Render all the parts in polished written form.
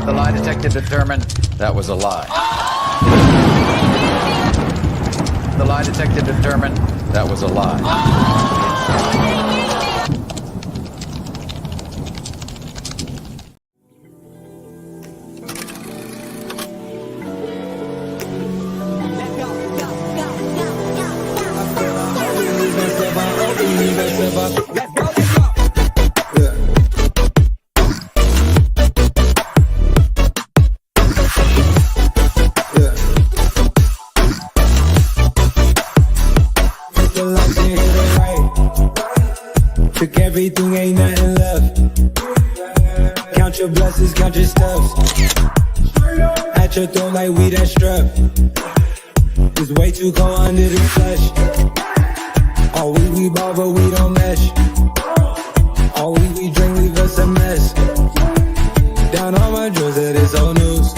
The lie detector determined that was a lie. The lie detector determined that was a lie. Took everything, ain't nothing left. Count your blessings, count your steps. At your throat like we that strap. It's way too cold under the flesh. All we ball, but we don't mesh. All we drink, leave us a mess. Down on my drawers, it is old news.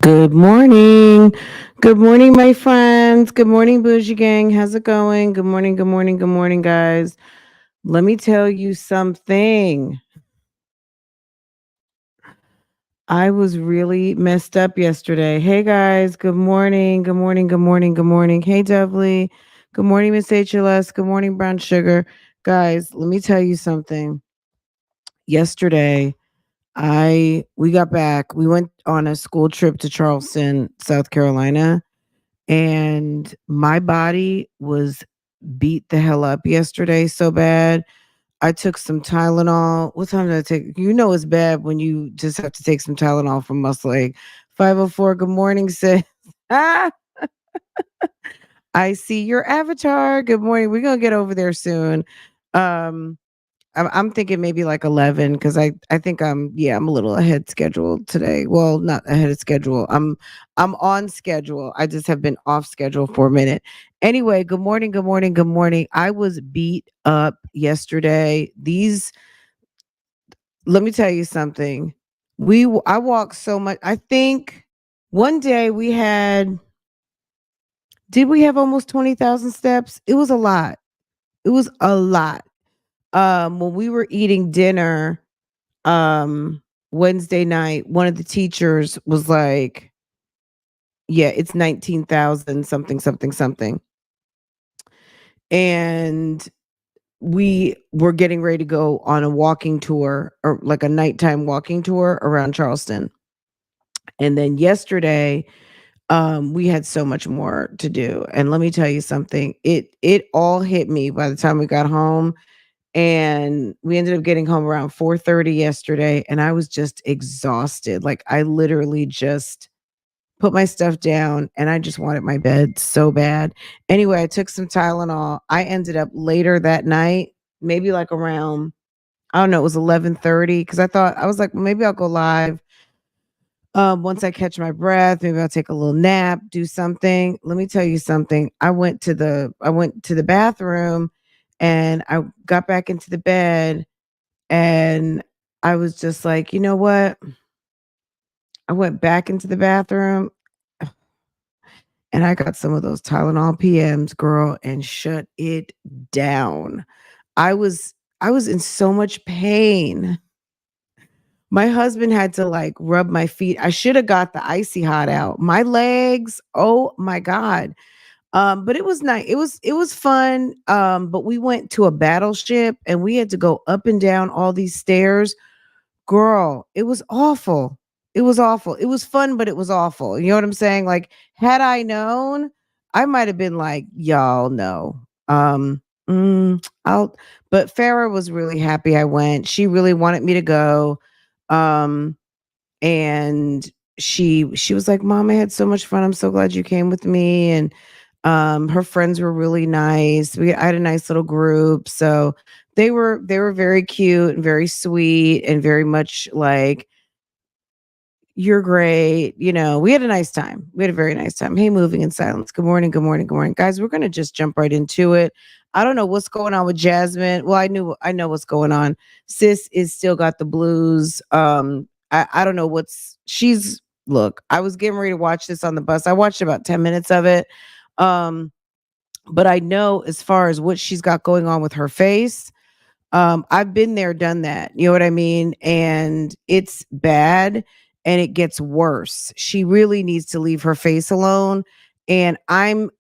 Good morning. Good morning, my friends. Good morning, Bougie Gang. How's it going? Good morning, good morning, good morning, guys. Let me tell you something. I was really messed up yesterday. Hey, guys. Good morning. Good morning, good morning, good morning. Hey, Dovely. Good morning, Miss HLS. Good morning, Brown Sugar. Guys, let me tell you something. Yesterday, we got back. We went on a school trip to Charleston, South Carolina, and my body was beat the hell up yesterday so bad. I took some Tylenol. What time did I take? You know it's bad when you just have to take some Tylenol from muscle ache. 504, good morning, sis. Ah, I see your avatar. Good morning. We're gonna get over there soon. Um, I'm thinking maybe like 11 because I think I'm a little ahead schedule today. Well, not ahead of schedule. I'm on schedule. I just have been off schedule for a minute. Anyway, good morning, good morning, good morning. I was beat up yesterday. Let me tell you something. I walked so much. I think one day did we have almost 20,000 steps? It was a lot. It was a lot. When we were eating dinner Wednesday night, one of the teachers was like, yeah, it's 19,000 something something something. And we were getting ready to go on a walking tour, or like a nighttime walking tour around Charleston. And then yesterday, we had so much more to do. And let me tell you something. It all hit me by the time we got home. And we ended up getting home around 4:30 yesterday, and I was just exhausted. Like, I literally just put my stuff down and I just wanted my bed so bad. Anyway, I took some Tylenol. I ended up later that night, maybe like around, I don't know, it was 11:30, because I was like, well, maybe I'll go live. Once I catch my breath, maybe I'll take a little nap, do something. Let me tell you something. I went to the bathroom and I got back into the bed, and I was just like, you know what? I went back into the bathroom and I got some of those Tylenol PMs, girl, and shut it down. I was I was in so much pain. My husband had to like rub my feet. I should have got the icy hot out. My legs, oh my God. But it was nice. It was fun. But we went to a battleship and we had to go up and down all these stairs. Girl, it was awful. It was awful. It was fun, but it was awful. You know what I'm saying? Like, had I known, I might have been like, y'all know. I'll but Farah was really happy I went. She really wanted me to go. Um, and she was like, Mom, I had so much fun. I'm so glad you came with me. And her friends were really nice. I had a nice little group. So they were very cute and very sweet and very much like, You're great. You know, we had a nice time. We had a very nice time. Hey, moving in silence. Good morning. Good morning. Good morning. Guys, we're gonna just jump right into it. I don't know what's going on with Jasmine. Well, I know what's going on. Sis is still got the blues. I don't know what's she's look, I was getting ready to watch this on the bus. I watched about 10 minutes of it. Um, but I know as far as what she's got going on with her face, I've been there, done that. You know what I mean? And it's bad and it gets worse. She really needs to leave her face alone. And I'm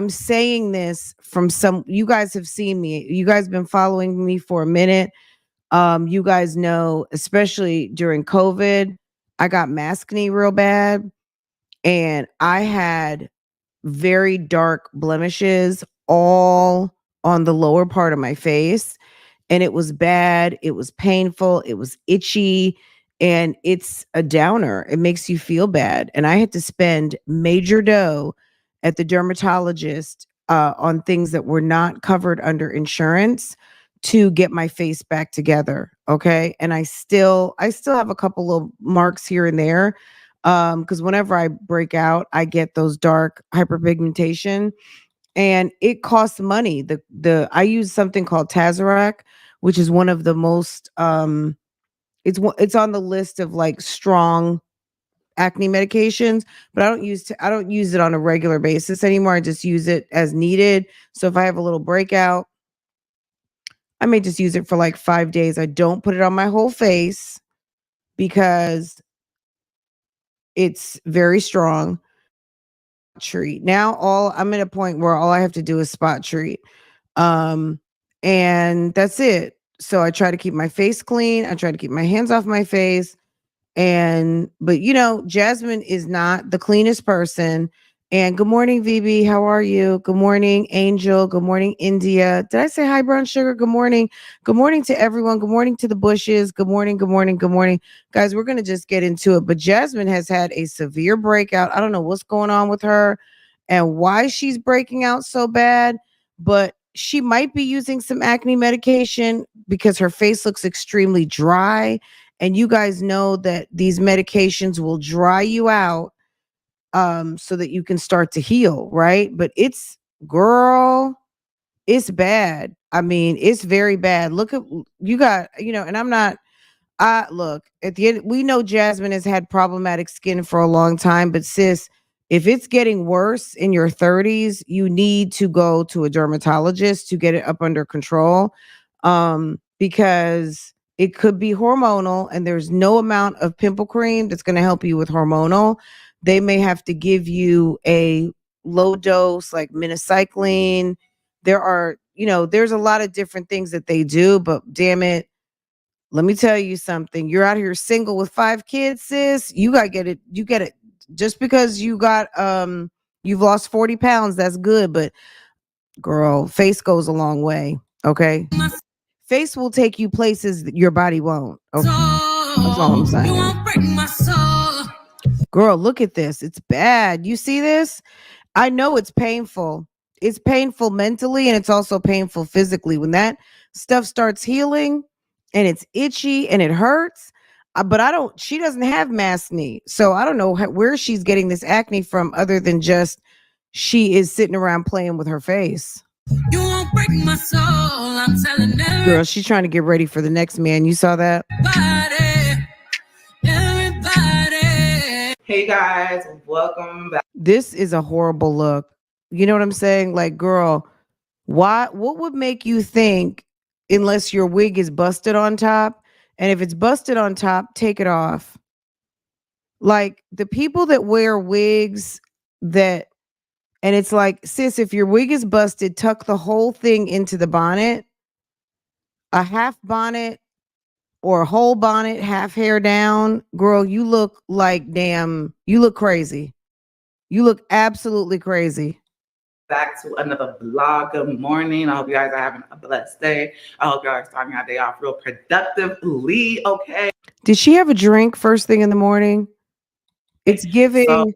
saying this from some you guys have seen me. You guys been following me for a minute. You guys know, especially during COVID, I got maskne real bad and I had very dark blemishes all on the lower part of my face, and it was bad, it was painful, it was itchy, and it's a downer. It makes you feel bad. And I had to spend major dough at the dermatologist on things that were not covered under insurance to get my face back together. Okay. And I still have a couple of marks here and there. Because whenever I break out, I get those dark hyperpigmentation and it costs money. The I use something called Tazarac, which is one of the most it's on the list of like strong acne medications, but I don't use it on a regular basis anymore. I just use it as needed. So if I have a little breakout, I may just use it for like 5 days. I don't put it on my whole face because it's very strong. Treat. Now all I'm at a point where all I have to do is spot treat. Um and that's it. So I try to keep my face clean. I try to keep my hands off my face. And but you know, Jasmine is not the cleanest person. And good morning, VB. How are you? Good morning, Angel. Good morning, India. Did I say hi, brown sugar? Good morning. Good morning to everyone. Good morning to the bushes. Good morning. Good morning. Good morning. Guys, we're gonna just get into it. But Jasmine has had a severe breakout. I don't know what's going on with her and why she's breaking out so bad, but she might be using some acne medication because her face looks extremely dry, and you guys know that these medications will dry you out so that you can start to heal, right? But it's girl, it's bad. I mean, it's very bad. Look at you got, you know, and I'm not look, at the end, we know Jasmine has had problematic skin for a long time, but sis, if it's getting worse in your 30s, you need to go to a dermatologist to get it up under control. Because it could be hormonal and there's no amount of pimple cream that's going to help you with hormonal. They may have to give you a low dose like minocycline. There are, you know, there's a lot of different things that they do, but damn it, let me tell you something. You're out here single with 5 kids, sis. You gotta get it. You get it. Just because you've lost 40 pounds, that's good. But girl, face goes a long way. Okay. Face will take you places that your body won't. Okay. That's all I'm saying. Girl, look at this. It's bad. You see this? I know it's painful. It's painful mentally and it's also painful physically. When that stuff starts healing and it's itchy and it hurts, but she doesn't have masked knee. So I don't know where she's getting this acne from other than just she is sitting around playing with her face. You won't break my soul, I'm telling her. Girl, she's trying to get ready for the next man. You saw that? Everybody. Hey guys, welcome back. This is a horrible look. You know what I'm saying? Like, girl, what would make you think, unless your wig is busted on top, and if it's busted on top, take it off. Like the people that wear wigs that, and it's like, sis, if your wig is busted, tuck the whole thing into the bonnet, a half bonnet or a whole bonnet, half hair down. Girl, you look like you look crazy. You look absolutely crazy. Back to another vlog. Good morning. I hope you guys are having a blessed day. I hope y'all are starting your day off real productively. Okay. Did she have a drink first thing in the morning? It's giving.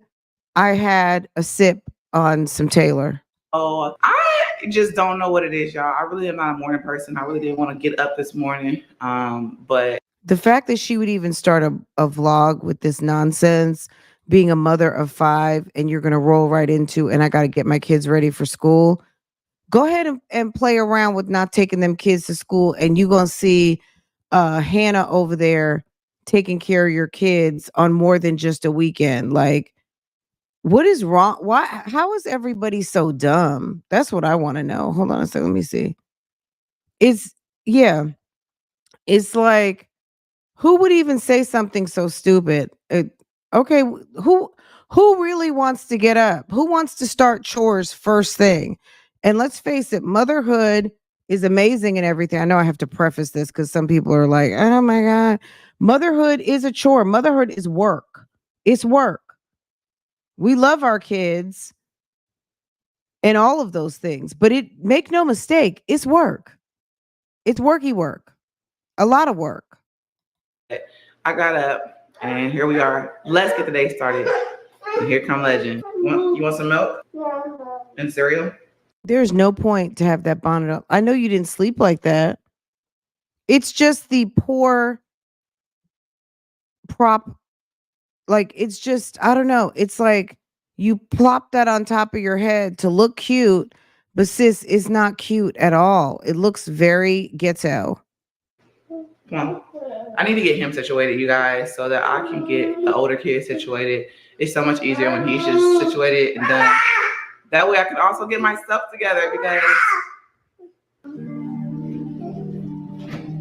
I had a sip on some Taylor. Oh, I just don't know what it is, y'all. I really am not a morning person. I really didn't want to get up this morning. But The fact that she would even start a vlog with this nonsense, being a mother of 5, and you're going to roll right into, and I got to get my kids ready for school. Go ahead and play around with not taking them kids to school, and you're going to see Hannah over there taking care of your kids on more than just a weekend. Like, what is wrong? Why? How is everybody so dumb? That's what I want to know. Hold on a second. Let me see. It's, yeah, it's like, who would even say something so stupid? Okay, who really wants to get up? Who wants to start chores first thing? And let's face it, motherhood is amazing and everything. I know I have to preface this because some people are like, "Oh my god, motherhood is a chore. Motherhood is work. It's work. We love our kids and all of those things, but it make no mistake, it's work. It's worky work. A lot of work." I got up and here we are. Let's get the day started. And here come Legend. You want some milk and cereal? There's no point to have that bonnet up. I know you didn't sleep like that. It's just the poor prop. Like, it's just, I don't know. It's like you plop that on top of your head to look cute, but sis, it's not cute at all. It looks very ghetto. Come on. I need to get him situated, you guys, so that I can get the older kid situated. It's so much easier when he's just situated and done. That way I can also get my stuff together because...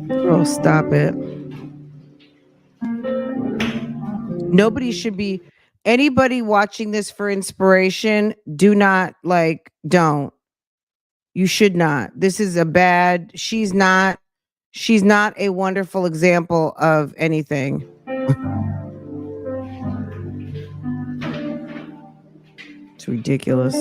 Girl, stop it. Nobody should be, anybody watching this for inspiration, do not, like, don't. You should not. This is a bad, she's not a wonderful example of anything. It's ridiculous.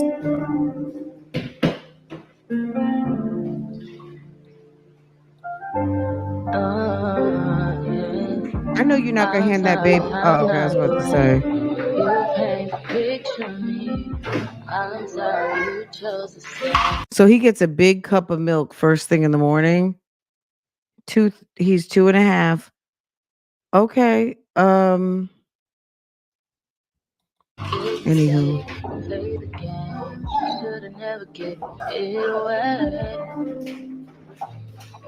I know you're not gonna hand that baby. Oh, okay, I was about to say. So he gets a big cup of milk first thing in the morning. He's 2.5. Okay. Anywho.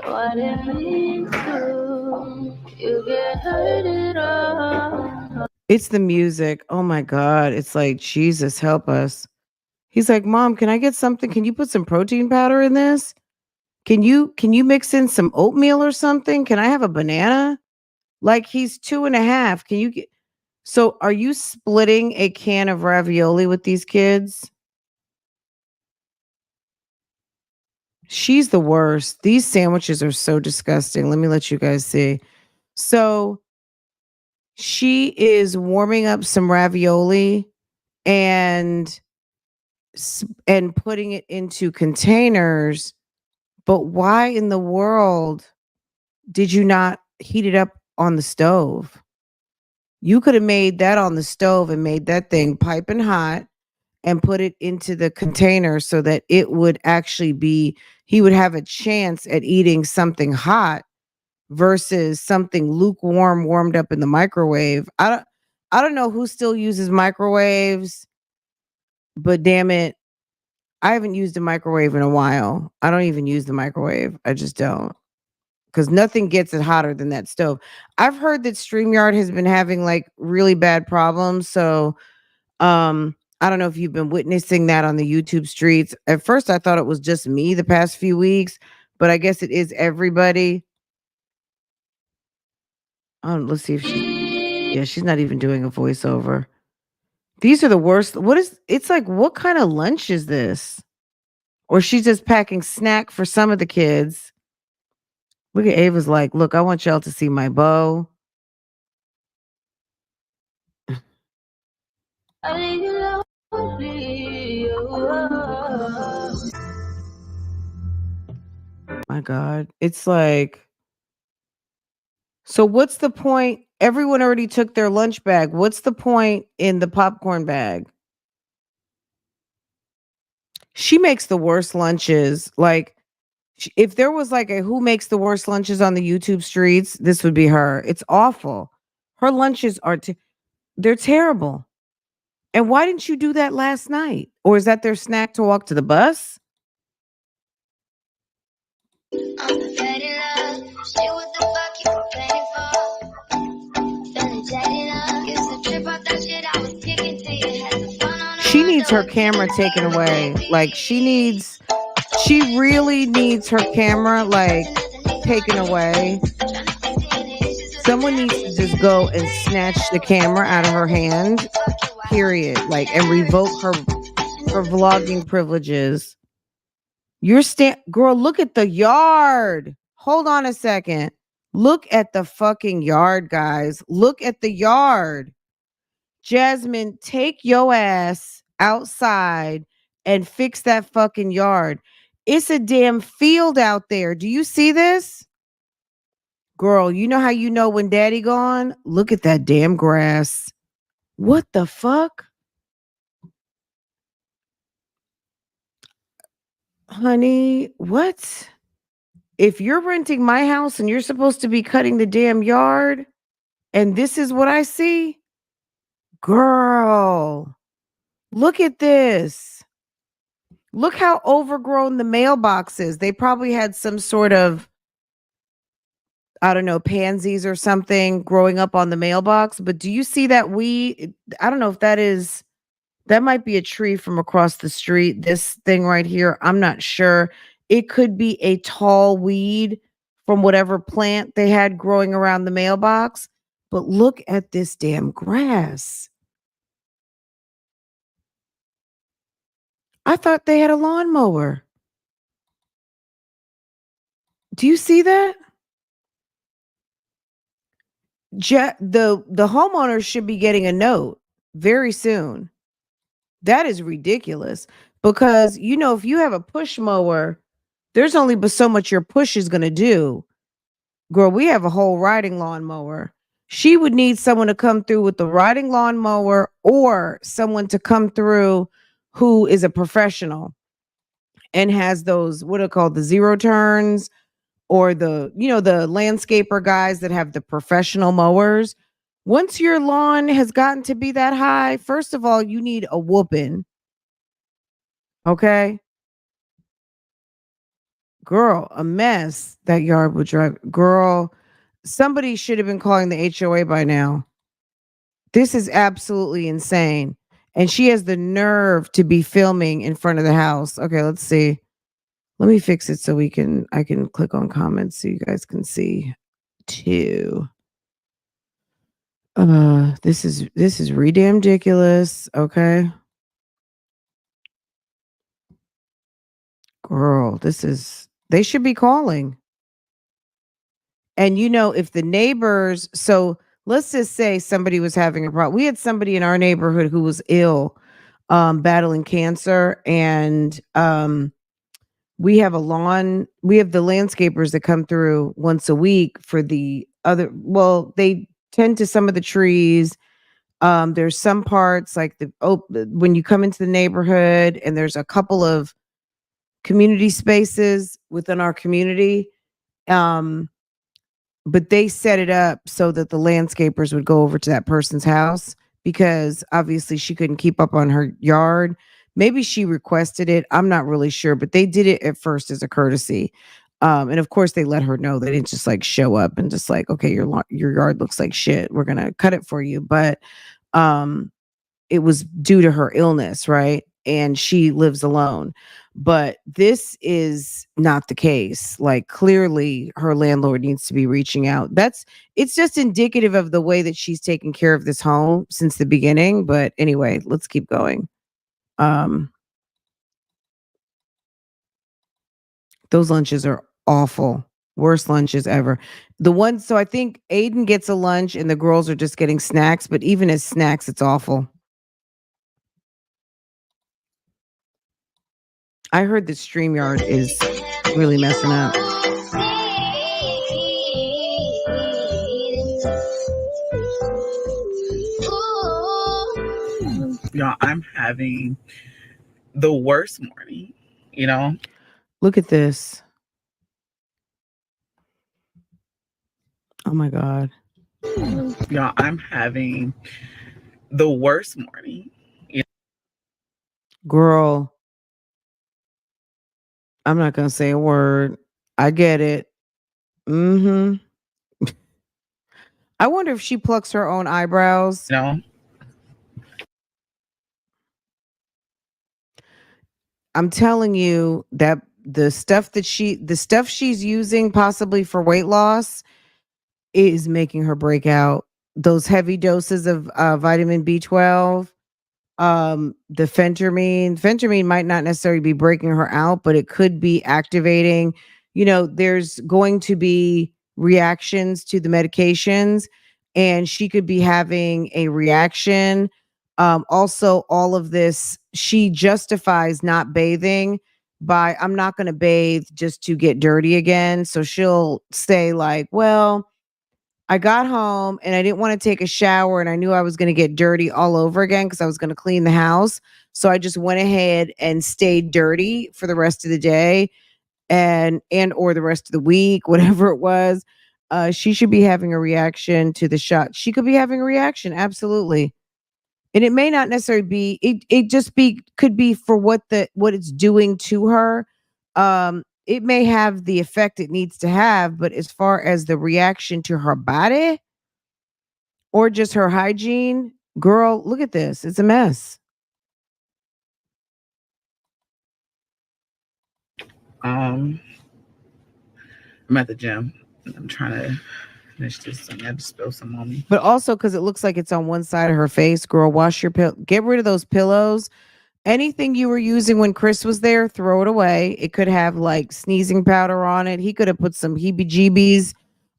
What it means to you get hurt it all. It's the music. Oh my God. It's like, Jesus, help us. He's like, Mom, can I get something? Can you put some protein powder in this? Can you mix in some oatmeal or something? Can I have a banana? Like, he's 2.5. Can you get, so are you splitting a can of ravioli with these kids? She's the worst. These sandwiches are so disgusting. Let me let you guys see. So she is warming up some ravioli and putting it into containers. But why in the world did you not heat it up on the stove? You could have made that on the stove and made that thing piping hot and put it into the container so that it would actually be, he would have a chance at eating something hot versus something lukewarm warmed up in the microwave. I don't know who still uses microwaves, but damn it, I haven't used a microwave in a while. I don't even use the microwave. I just don't. Because nothing gets it hotter than that stove. I've heard that StreamYard has been having like really bad problems. So I don't know if you've been witnessing that on the YouTube streets. At first I thought it was just me the past few weeks, but I guess it is everybody. Let's see if she's not even doing a voiceover. These are the worst. It's like, what kind of lunch is this? Or she's just packing snack for some of the kids. Look at Ava's like, look, I want y'all to see my bow. My God. It's like, so what's the point? Everyone already took their lunch bag. What's the point in the popcorn bag? She makes the worst lunches. Like, If there was like a who makes the worst lunches on the YouTube streets, this would be her. It's awful. Her lunches are they're terrible. And why didn't you do that last night? Or is that their snack to walk to the bus? She needs her camera taken away. Like she really needs her camera like taken away. Someone needs to just go and snatch the camera out of her hand, period. Like, and revoke her vlogging privileges. Girl, look at the yard. Hold on a second. Look at the fucking yard, guys. Look at the yard. Jasmine, take your ass outside and fix that fucking yard. It's a damn field out there. Do you see this? Girl, you know how you know when daddy gone? Look at that damn grass. What the fuck? Honey, what? If you're renting my house and you're supposed to be cutting the damn yard and this is what I see? Girl, look at this. Look how overgrown the mailbox is. They probably had some sort of, I don't know, pansies or something growing up on the mailbox. But do you see that I don't know if that might be a tree from across the street. This thing right here, I'm not sure. It could be a tall weed from whatever plant they had growing around the mailbox. But look at this damn grass. I thought they had a lawnmower. Do you see that? The homeowners should be getting a note very soon. That is ridiculous because, you know, if you have a push mower, there's only but so much your push is going to do. Girl, we have a whole riding lawnmower. She would need someone to come through with the riding lawnmower or someone to come through who is a professional and has those, what are called, the zero turns, or the landscaper guys that have the professional mowers. Once your lawn has gotten to be that high, first of all, you need a whooping. Okay? Girl, a mess. That yard would drive. Girl, somebody should have been calling the HOA by now. This is absolutely insane. And she has the nerve to be filming in front of the house. Okay, let's see. Let me fix it so I can click on comments so you guys can see too. This is damn ridiculous. Okay. Girl, they should be calling. And you know, if the neighbors, so let's just say somebody was having a problem. We had somebody in our neighborhood who was ill, battling cancer, and we have the landscapers that come through once a week for they tend to some of the trees. There's some parts like when you come into the neighborhood and there's a couple of community spaces within our community. But they set it up so that the landscapers would go over to that person's house because obviously she couldn't keep up on her yard. Maybe she requested it. I'm not really sure, but they did it at first as a courtesy. And of course they let her know. They didn't just like show up and just like, okay, your yard looks like shit. We're going to cut it for you. But it was due to her illness, right? And she lives alone. But this is not the case. Like clearly her landlord needs to be reaching out. It's just indicative of the way that she's taken care of this home since the beginning. But anyway, let's keep going. Those lunches are awful. Worst lunches ever. So I think Aiden gets a lunch and the girls are just getting snacks, but even as snacks, it's awful. I heard that StreamYard is really messing up. Y'all, I'm having the worst morning, you know? Look at this. Oh my God. Y'all, I'm having the worst morning. Girl, I'm not gonna say a word. I get it. Mm-hmm. I wonder if she plucks her own eyebrows. You know, I'm telling you that the stuff she's using possibly for weight loss is making her break out. Those heavy doses of vitamin B12, the phentermine might not necessarily be breaking her out, but it could be activating. There's going to be reactions to the medications, and she could be having a reaction. Also, all of this, she justifies not bathing by, I'm not going to bathe just to get dirty again. So she'll say like, well, I got home and I didn't want to take a shower, and I knew I was going to get dirty all over again because I was going to clean the house. So I just went ahead and stayed dirty for the rest of the day and or the rest of the week, whatever it was. She should be having a reaction to the shot. She could be having a reaction, absolutely. And it may not necessarily be, it just be could be for what it's doing to her. It may have the effect it needs to have, but as far as the reaction to her body or just her hygiene, girl, look at this. It's a mess. I'm at the gym. I'm trying to finish this. I had to spill some on me. But also because it looks like it's on one side of her face, girl, wash your get rid of those pillows. Anything you were using when Chris was there, throw it away. It could have like sneezing powder on it. He could have put some heebie jeebies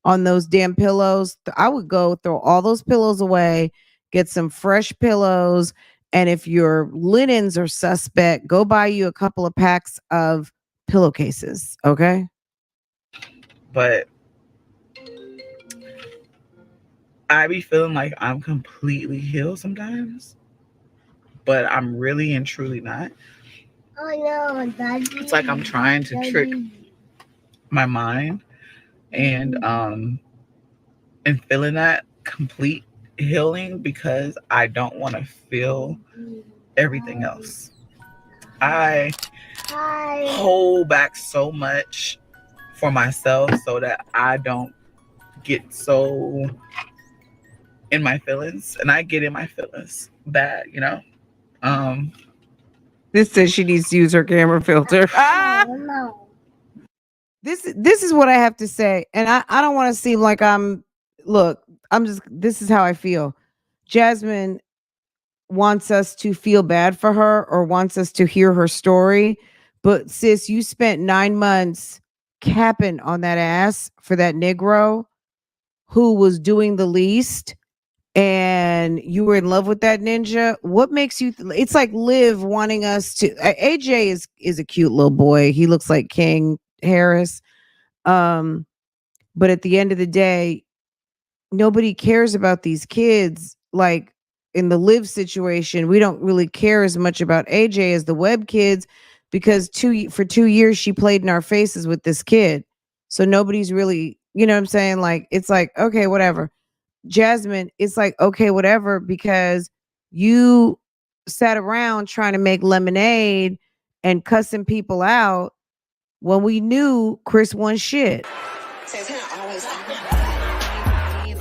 on those damn pillows. I would go throw all those pillows away, get some fresh pillows. And if your linens are suspect, go buy you a couple of packs of pillowcases. Okay. But I be feeling like I'm completely healed sometimes, but I'm really and truly not. Oh no, Daddy. It's like I'm trying to trick my mind and feeling that complete healing because I don't want to feel everything else. I hold back so much for myself so that I don't get so in my feelings, and I get in my feelings bad, This says she needs to use her camera filter. Oh no. This is what I have to say. And I don't want to seem like this is how I feel. Jasmine wants us to feel bad for her or wants us to hear her story. But sis, you spent 9 months capping on that ass for that Negro who was doing the least, and you were in love with that ninja. What makes you it's like Liv wanting us to AJ is a cute little boy. He looks like King Harris. But at the end of the day, nobody cares about these kids. Like in the Liv situation, we don't really care as much about AJ as the Webb kids because for 2 years she played in our faces with this kid. So nobody's really, you know what I'm saying? Like it's like, okay, whatever. Jasmine, it's like, okay, whatever, because you sat around trying to make lemonade and cussing people out when we knew Chris won shit.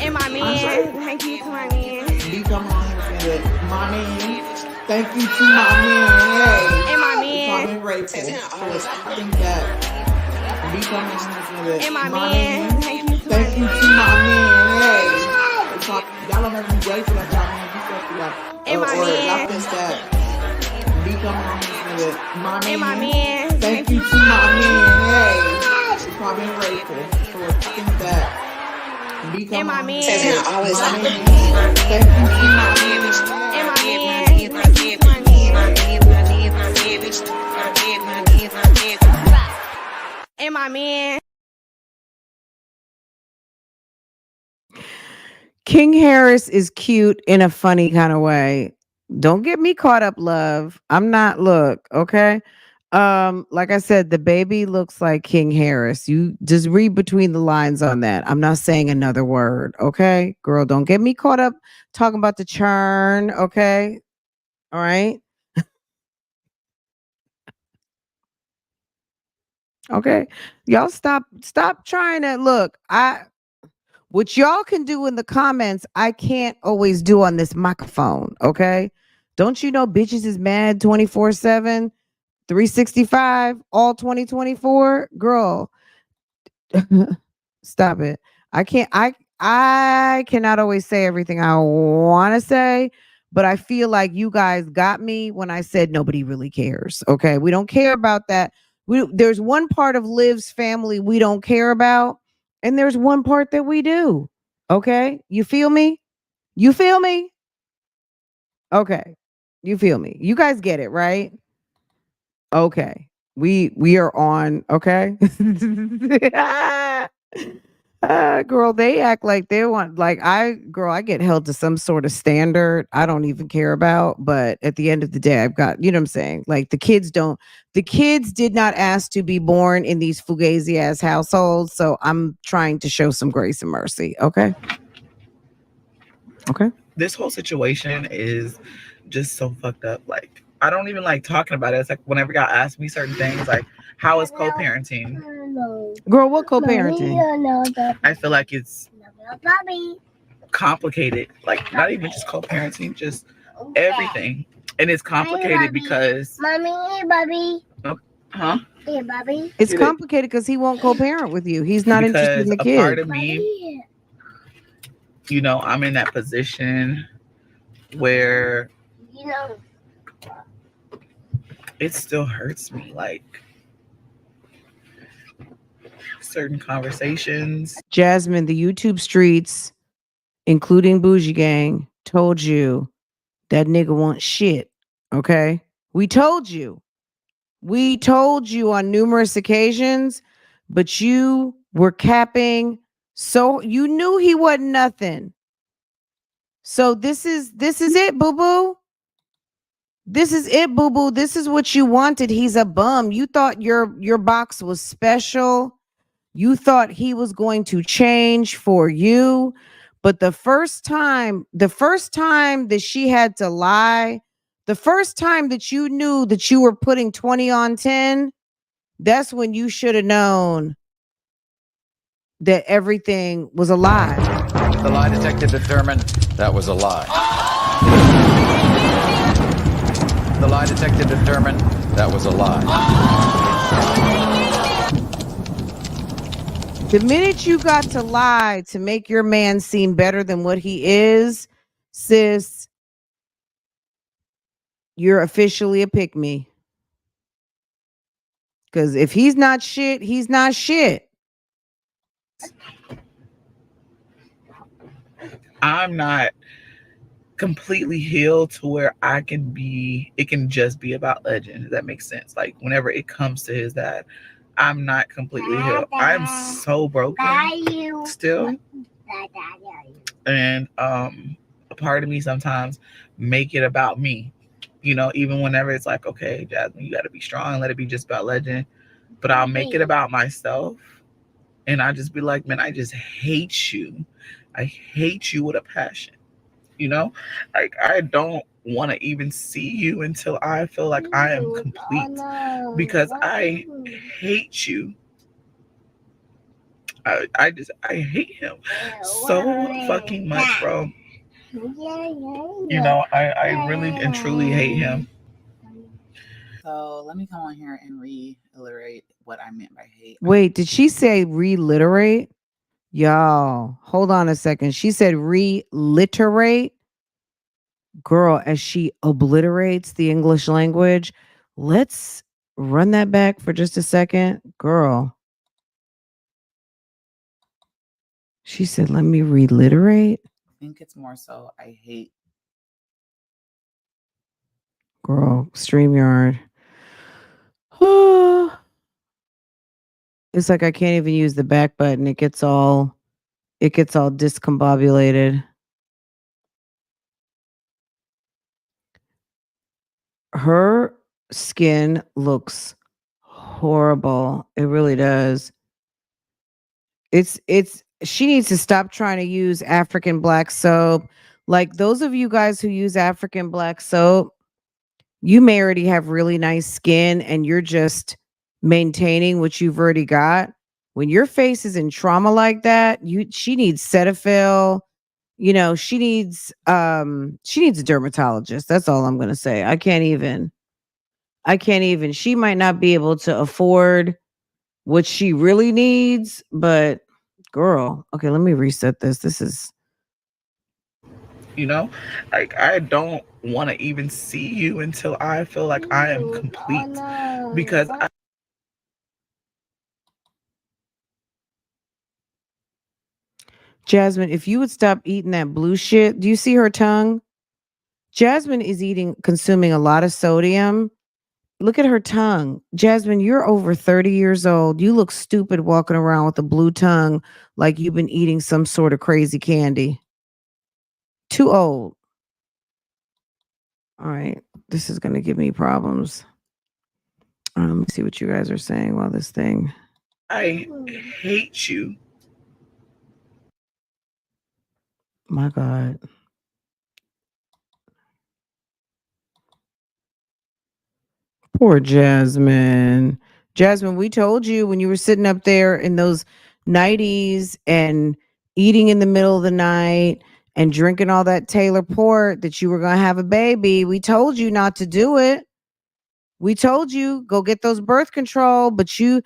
And my man, thank you to my man. You come on here with my man. Thank you to my man. And my man. I'm grateful for everything that we come on here with. And my man, thank you to Thank you to my man. Hey. Y'all don't have to be grateful that y'all man. And my man. Y'all think that we come on here with my man. And my man. Thank you to my man. Hey. I'm grateful for everything that. And my man. Thank you to my man. And my man. Thank you to my man. And my man. King Harris is cute in a funny kind of way. Don't get me caught up, love. I'm not, look, okay? Like I said, the baby looks like King Harris. You just read between the lines on that. I'm not saying another word, okay? Girl, don't get me caught up talking about the churn, okay? All right? Okay. Y'all stop trying to look. What y'all can do in the comments, I can't always do on this microphone, okay? Don't you know bitches is mad 24/7, 365, all 2024? Girl, stop it. I cannot always say everything I want to say, but I feel like you guys got me when I said nobody really cares. Okay? We don't care about that. There's one part of Liv's family we don't care about, and there's one part that we do. Okay? You feel me? You feel me? Okay. You feel me? You guys get it, right? Okay. We are on, okay? Girl, they act like they want girl, I get held to some sort of standard I don't even care about, but at the end of the day, I've got, you know what I'm saying? Like the kids did not ask to be born in these fugazi ass households, so I'm trying to show some grace and mercy, okay? Okay. This whole situation is just so fucked up. Like, I don't even like talking about it. It's like whenever y'all ask me certain things, like, how is co-parenting? Girl, what co-parenting? I feel like it's complicated. Like, not even just co-parenting, just everything. And it's complicated because huh? It's complicated because he won't co-parent with you. He's not interested in the a part kid. of me, you know, I'm in that position where it still hurts me. Like, certain conversations. Jasmine, the YouTube streets, including Bougie Gang, told you that nigga wants shit. Okay? We told you. We told you on numerous occasions, but you were capping. So you knew he wasn't nothing. So this is it, boo-boo. This is it, boo-boo. This is what you wanted. He's a bum. You thought your box was special. You thought he was going to change for you. But the first time that she had to lie, the first time that you knew that you were putting 20 on 10, that's when you should have known that everything was a lie. The lie detector determined that was a lie. The lie detector determined that was a lie. The minute you got to lie to make your man seem better than what he is, sis, you're officially a pick-me. Because if he's not shit, he's not shit. I'm not completely healed to where it can just be about Legend. Does that make sense? Like, whenever it comes to his dad, I'm not completely healed. I'm so broken still. And a part of me sometimes make it about me. You know, even whenever it's like, okay, Jasmine, you got to be strong, let it be just about Legend. But I'll make it about myself. And I just be like, man, I just hate you. I hate you with a passion. You know, like, I don't want to even see you until I feel like I am complete, because I hate you. I hate him so fucking much, bro. You know, I really and truly hate him. So let me come on here and reiterate what I meant by hate. Wait, did she say reliterate? Y'all, hold on a second. She said reliterate. Girl, as she obliterates the English language, let's run that back for just a second. Girl. She said, let me reliterate. I think it's more so I hate. Girl, StreamYard. It's like I can't even use the back button. It gets all discombobulated. Her skin looks horrible. It really does. It's she needs to stop trying to use African black soap. Like those of you guys who use African black soap, you may already have really nice skin and you're just maintaining what you've already got. When your face is in trauma like that, she needs Cetaphil. You know, she needs a dermatologist. That's all I'm gonna say. I can't even. She might not be able to afford what she really needs, but girl, okay, let me reset this. This is You know, like I don't want to even see you until I feel like I am complete, because Jasmine, if you would stop eating that blue shit. Do you see her tongue? Jasmine is consuming a lot of sodium. Look at her tongue. Jasmine, you're over 30 years old. You look stupid walking around with a blue tongue like you've been eating some sort of crazy candy. Too old. All right. This is going to give me problems. Let me see what you guys are saying while this thing. I hate you. My God. Poor Jasmine. Jasmine, we told you when you were sitting up there in those 90s and eating in the middle of the night and drinking all that Taylor port that you were going to have a baby. We told you not to do it. We told you go get those birth control, but she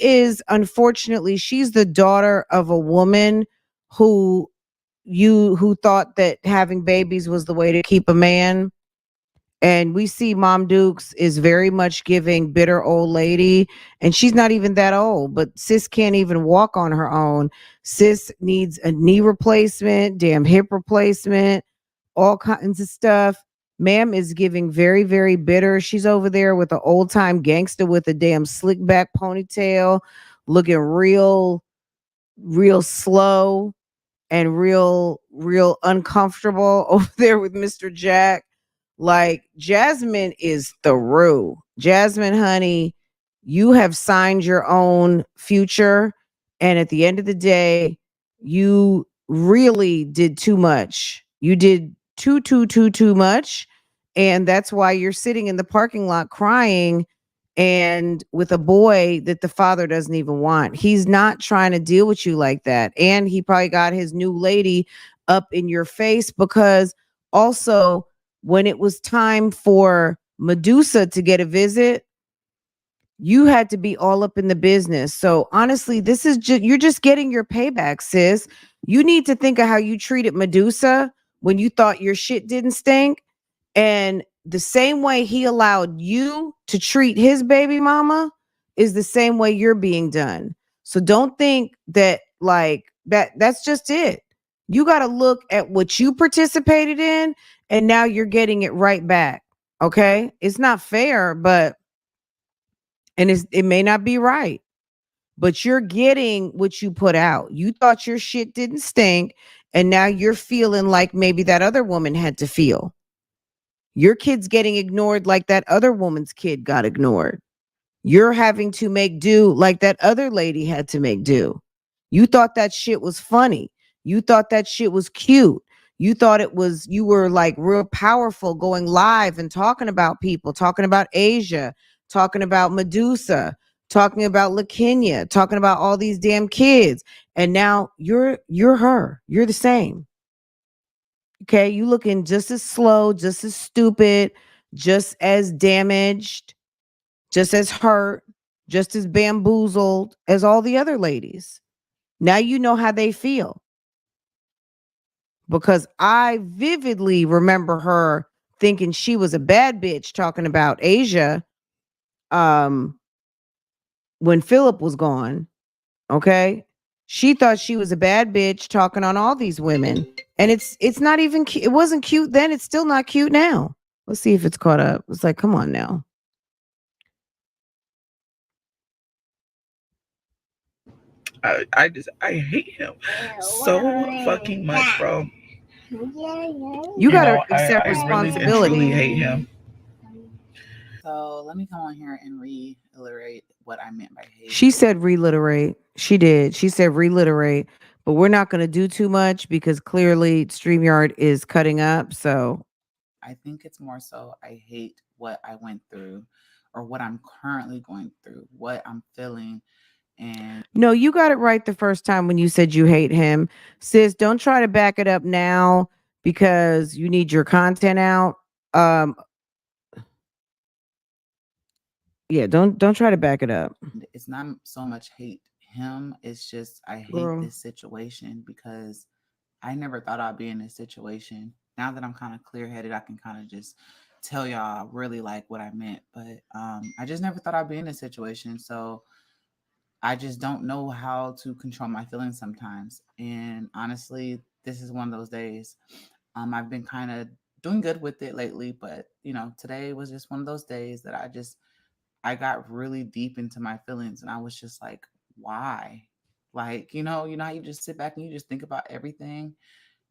is, unfortunately, she's the daughter of a woman who thought that having babies was the way to keep a man. And we see Mom Dukes is very much giving bitter old lady, and she's not even that old, but sis can't even walk on her own. Sis needs a knee replacement, damn hip replacement, all kinds of stuff. Ma'am is giving very, very bitter. She's over there with an old time gangster with a damn slick back ponytail, looking real, real slow and real, real uncomfortable over there with Mr. Jack. Like Jasmine is through. Jasmine, honey, you have signed your own future. And at the end of the day, you really did too much. You did too much. And that's why you're sitting in the parking lot crying and with a boy that the father doesn't even want. He's not trying to deal with you like that. And he probably got his new lady up in your face because also when it was time for Medusa to get a visit, you had to be all up in the business. So honestly, this is just, you're just getting your payback, sis. You need to think of how you treated Medusa when you thought your shit didn't stink. And the same way he allowed you to treat his baby mama is the same way you're being done. So don't think that like that's just it. You got to look at what you participated in and now you're getting it right back. Okay? It's not fair, but it may not be right, but you're getting what you put out. You thought your shit didn't stink and now you're feeling like maybe that other woman had to feel. Your kid's getting ignored like that other woman's kid got ignored. You're having to make do like that other lady had to make do. You thought that shit was funny. You thought that shit was cute. You thought you were like real powerful going live and talking about people, talking about Asia, talking about Medusa, talking about LaKenya, talking about all these damn kids. And now you're her. You're the same. Okay, you looking just as slow, just as stupid, just as damaged, just as hurt, just as bamboozled as all the other ladies. Now you know how they feel. Because I vividly remember her thinking she was a bad bitch talking about Asia when Philip was gone. Okay? She thought she was a bad bitch talking on all these women. And it's not even cute. It wasn't cute then. It's still not cute now. Let's see if it's caught up. It's like, come on now. I hate him so fucking much, bro. You gotta accept responsibility. I really hate him. So let me come on here and reiterate what I meant by hate. She said reliterate. She did. She said reliterate. But we're not going to do too much because clearly StreamYard is cutting up. So I think it's more so I hate what I went through or what I'm currently going through, what I'm feeling. And no, you got it right the first time when you said you hate him. Sis, don't try to back it up now because you need your content out. Um yeah, don't try to back it up. it's not so much hate him, it's just I hate Girl. this situation because I never thought I'd be in this situation. Now that I'm kind of clear headed, I can kind of just tell y'all really like what I meant. But I just never thought I'd be in this situation. So I just don't know how to control my feelings sometimes. And honestly, this is one of those days. I've been kind of doing good with it lately, but today was just one of those days that I got really deep into my feelings, and I was just like, why? Like, how you just sit back and you just think about everything,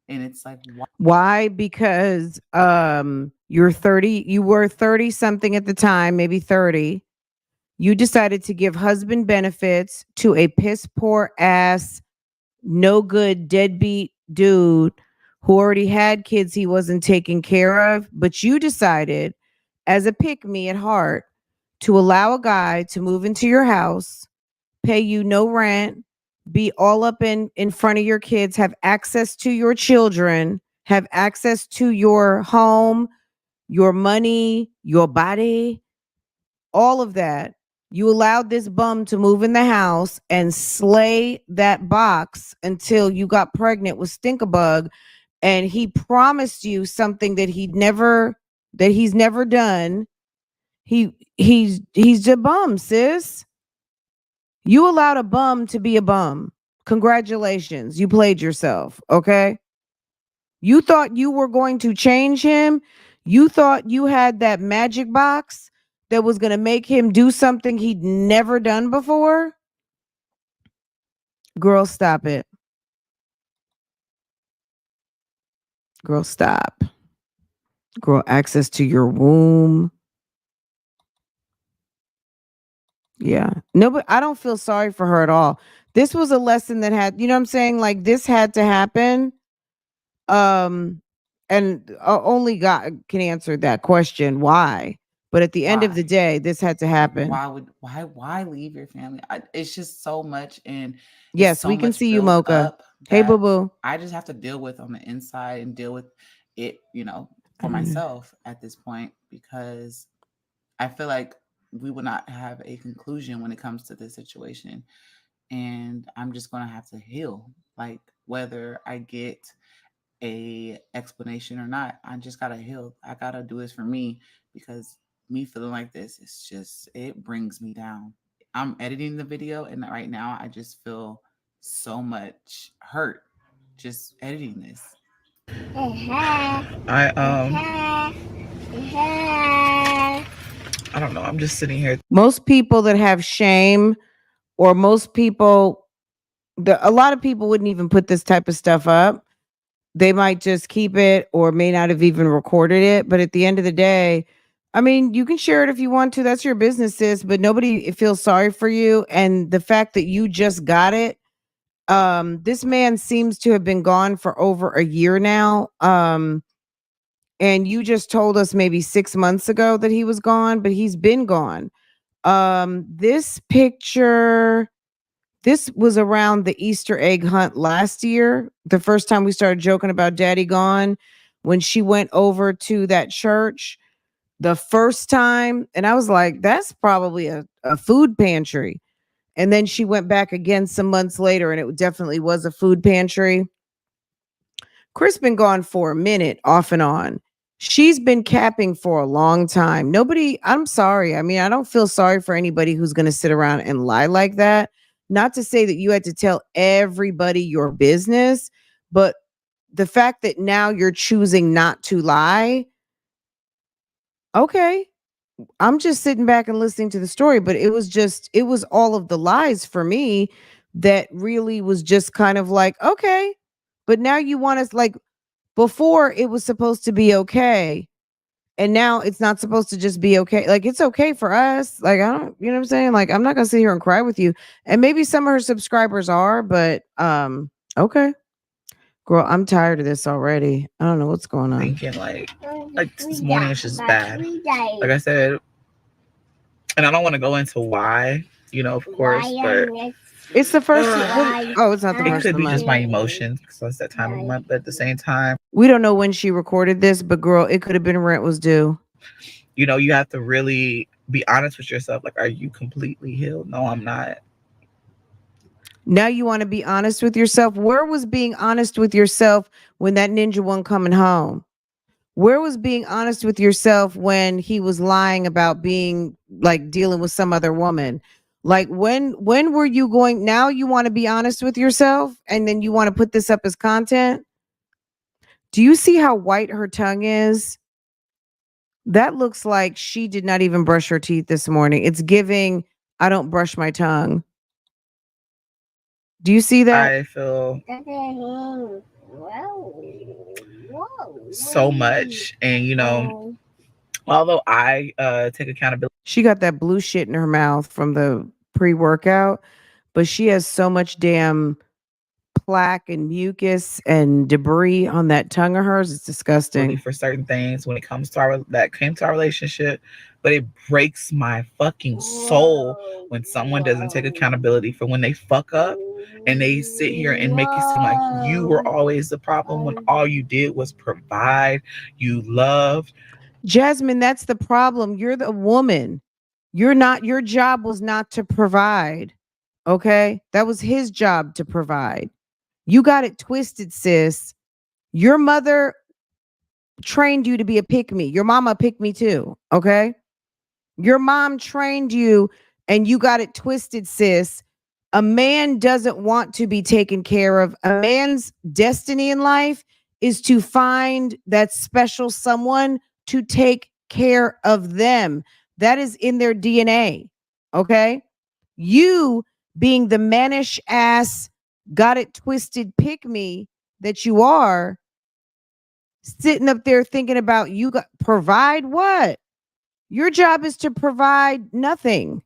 and it's like, why? Why? Because you're 30, you were 30 something at the time, maybe 30. You decided to give husband benefits to a piss poor ass, no good deadbeat dude who already had kids he wasn't taking care of, but you decided as a pick me at heart to allow a guy to move into your house, pay you no rent, be all up in front of your kids, have access to your children, have access to your home, your money, your body, all of that. You allowed this bum to move in the house and slay that box until you got pregnant with Stinkabug, and he promised you something that he's never done. He's a bum, sis. You allowed a bum to be a bum. Congratulations. You played yourself, okay? You thought you were going to change him. You thought you had that magic box that was going to make him do something he'd never done before. Girl, stop it. Girl, stop. Girl, access to your womb. Yeah. No, but I don't feel sorry for her at all. This was a lesson that had, you know what I'm saying? Like this had to happen. Um and only God can answer that question, why? But at the end of the Why? day, this had to happen. Why leave your family? It's just so much, and it's Yes, so we can much see you, built Mocha. up Hey, boo that boo. I just have to deal with on the inside and deal with it, for myself at this point, because I feel like we will not have a conclusion when it comes to this situation. And I'm just going to have to heal. Like, whether I get a explanation or not, I just got to heal. I got to do this for me, because me feeling like this, it brings me down. I'm editing the video, and right now I just feel so much hurt just editing this. I don't know. I'm just sitting here. Most people that have shame, or most people, a lot of people wouldn't even put this type of stuff up. They might just keep it or may not have even recorded it. But at the end of the day, I mean, you can share it if you want to. That's your business, sis. But nobody feels sorry for you. And the fact that you just got it, this man seems to have been gone for over a year now. And you just told us maybe 6 months ago that he was gone, but he's been gone. This picture, this was around the Easter egg hunt last year. The first time we started joking about Daddy gone, when she went over to that church the first time. And I was like, that's probably a food pantry. And then she went back again some months later, and it definitely was a food pantry. Chris been gone for a minute, off and on. She's been capping for a long time. Nobody, I'm sorry. I mean, I don't feel sorry for anybody who's going to sit around and lie like that. Not to say that you had to tell everybody your business, but the fact that now you're choosing not to lie, okay. I'm just sitting back and listening to the story, but it was all of the lies for me that really was just kind of like, okay. But now you want us, like, before it was supposed to be okay. And now it's not supposed to just be okay. Like, it's okay for us. Like, I don't, you know what I'm saying? Like, I'm not gonna sit here and cry with you. And maybe some of her subscribers are, but okay. Girl, I'm tired of this already. I don't know what's going on. Thinking like this morning is just bad. Like I said, and I don't want to go into why, of course, but It's the first. Oh, it's not the it first could of the be month. just my emotions because it's that time of month. But at the same time, We don't know when she recorded this, but girl, it could have been rent was due. you have to really be honest with yourself. Like, are you completely healed? No, I'm not. Now you want to be honest with yourself. Where was being honest with yourself when that ninja wasn't coming home? Where was being honest with yourself when he was lying about being like dealing with some other woman? Like, when were you going? Now you want to be honest with yourself and then you want to put this up as content? Do you see how white her tongue is? That looks like she did not even brush her teeth this morning. It's giving, I don't brush my tongue. Do you see that? I feel so much, and although I take accountability. She got that blue shit in her mouth from the pre-workout, but she has so much damn plaque and mucus and debris on that tongue of hers. It's disgusting. For certain things when it comes to our relationship, but it breaks my fucking soul when someone doesn't take accountability for when they fuck up and they sit here and make it seem like you were always the problem when all you did was provide, you loved. Jasmine, that's the problem. You're the woman. Your job was not to provide. Okay? That was his job to provide. You got it twisted, sis. Your mother trained you to be a pick-me. Your mama picked me too. Okay? Your mom trained you and you got it twisted, sis. A man doesn't want to be taken care of. A man's destiny in life is to find that special someone to take care of them. That is in their DNA. Okay? You being the mannish ass, got it twisted pick me that you are, sitting up there thinking about provide what? Your job is to provide nothing.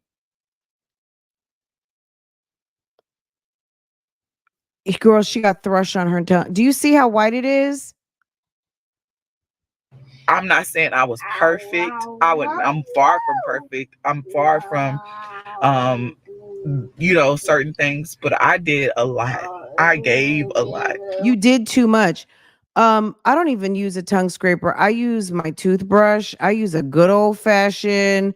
Girl, she got thrush on her tongue. Do you see how white it is? I'm not saying I was perfect. I'm far from perfect. I'm far from certain things, but I did a lot. I gave a lot. You did too much. I don't even use a tongue scraper. I use my toothbrush. I use a good old fashioned.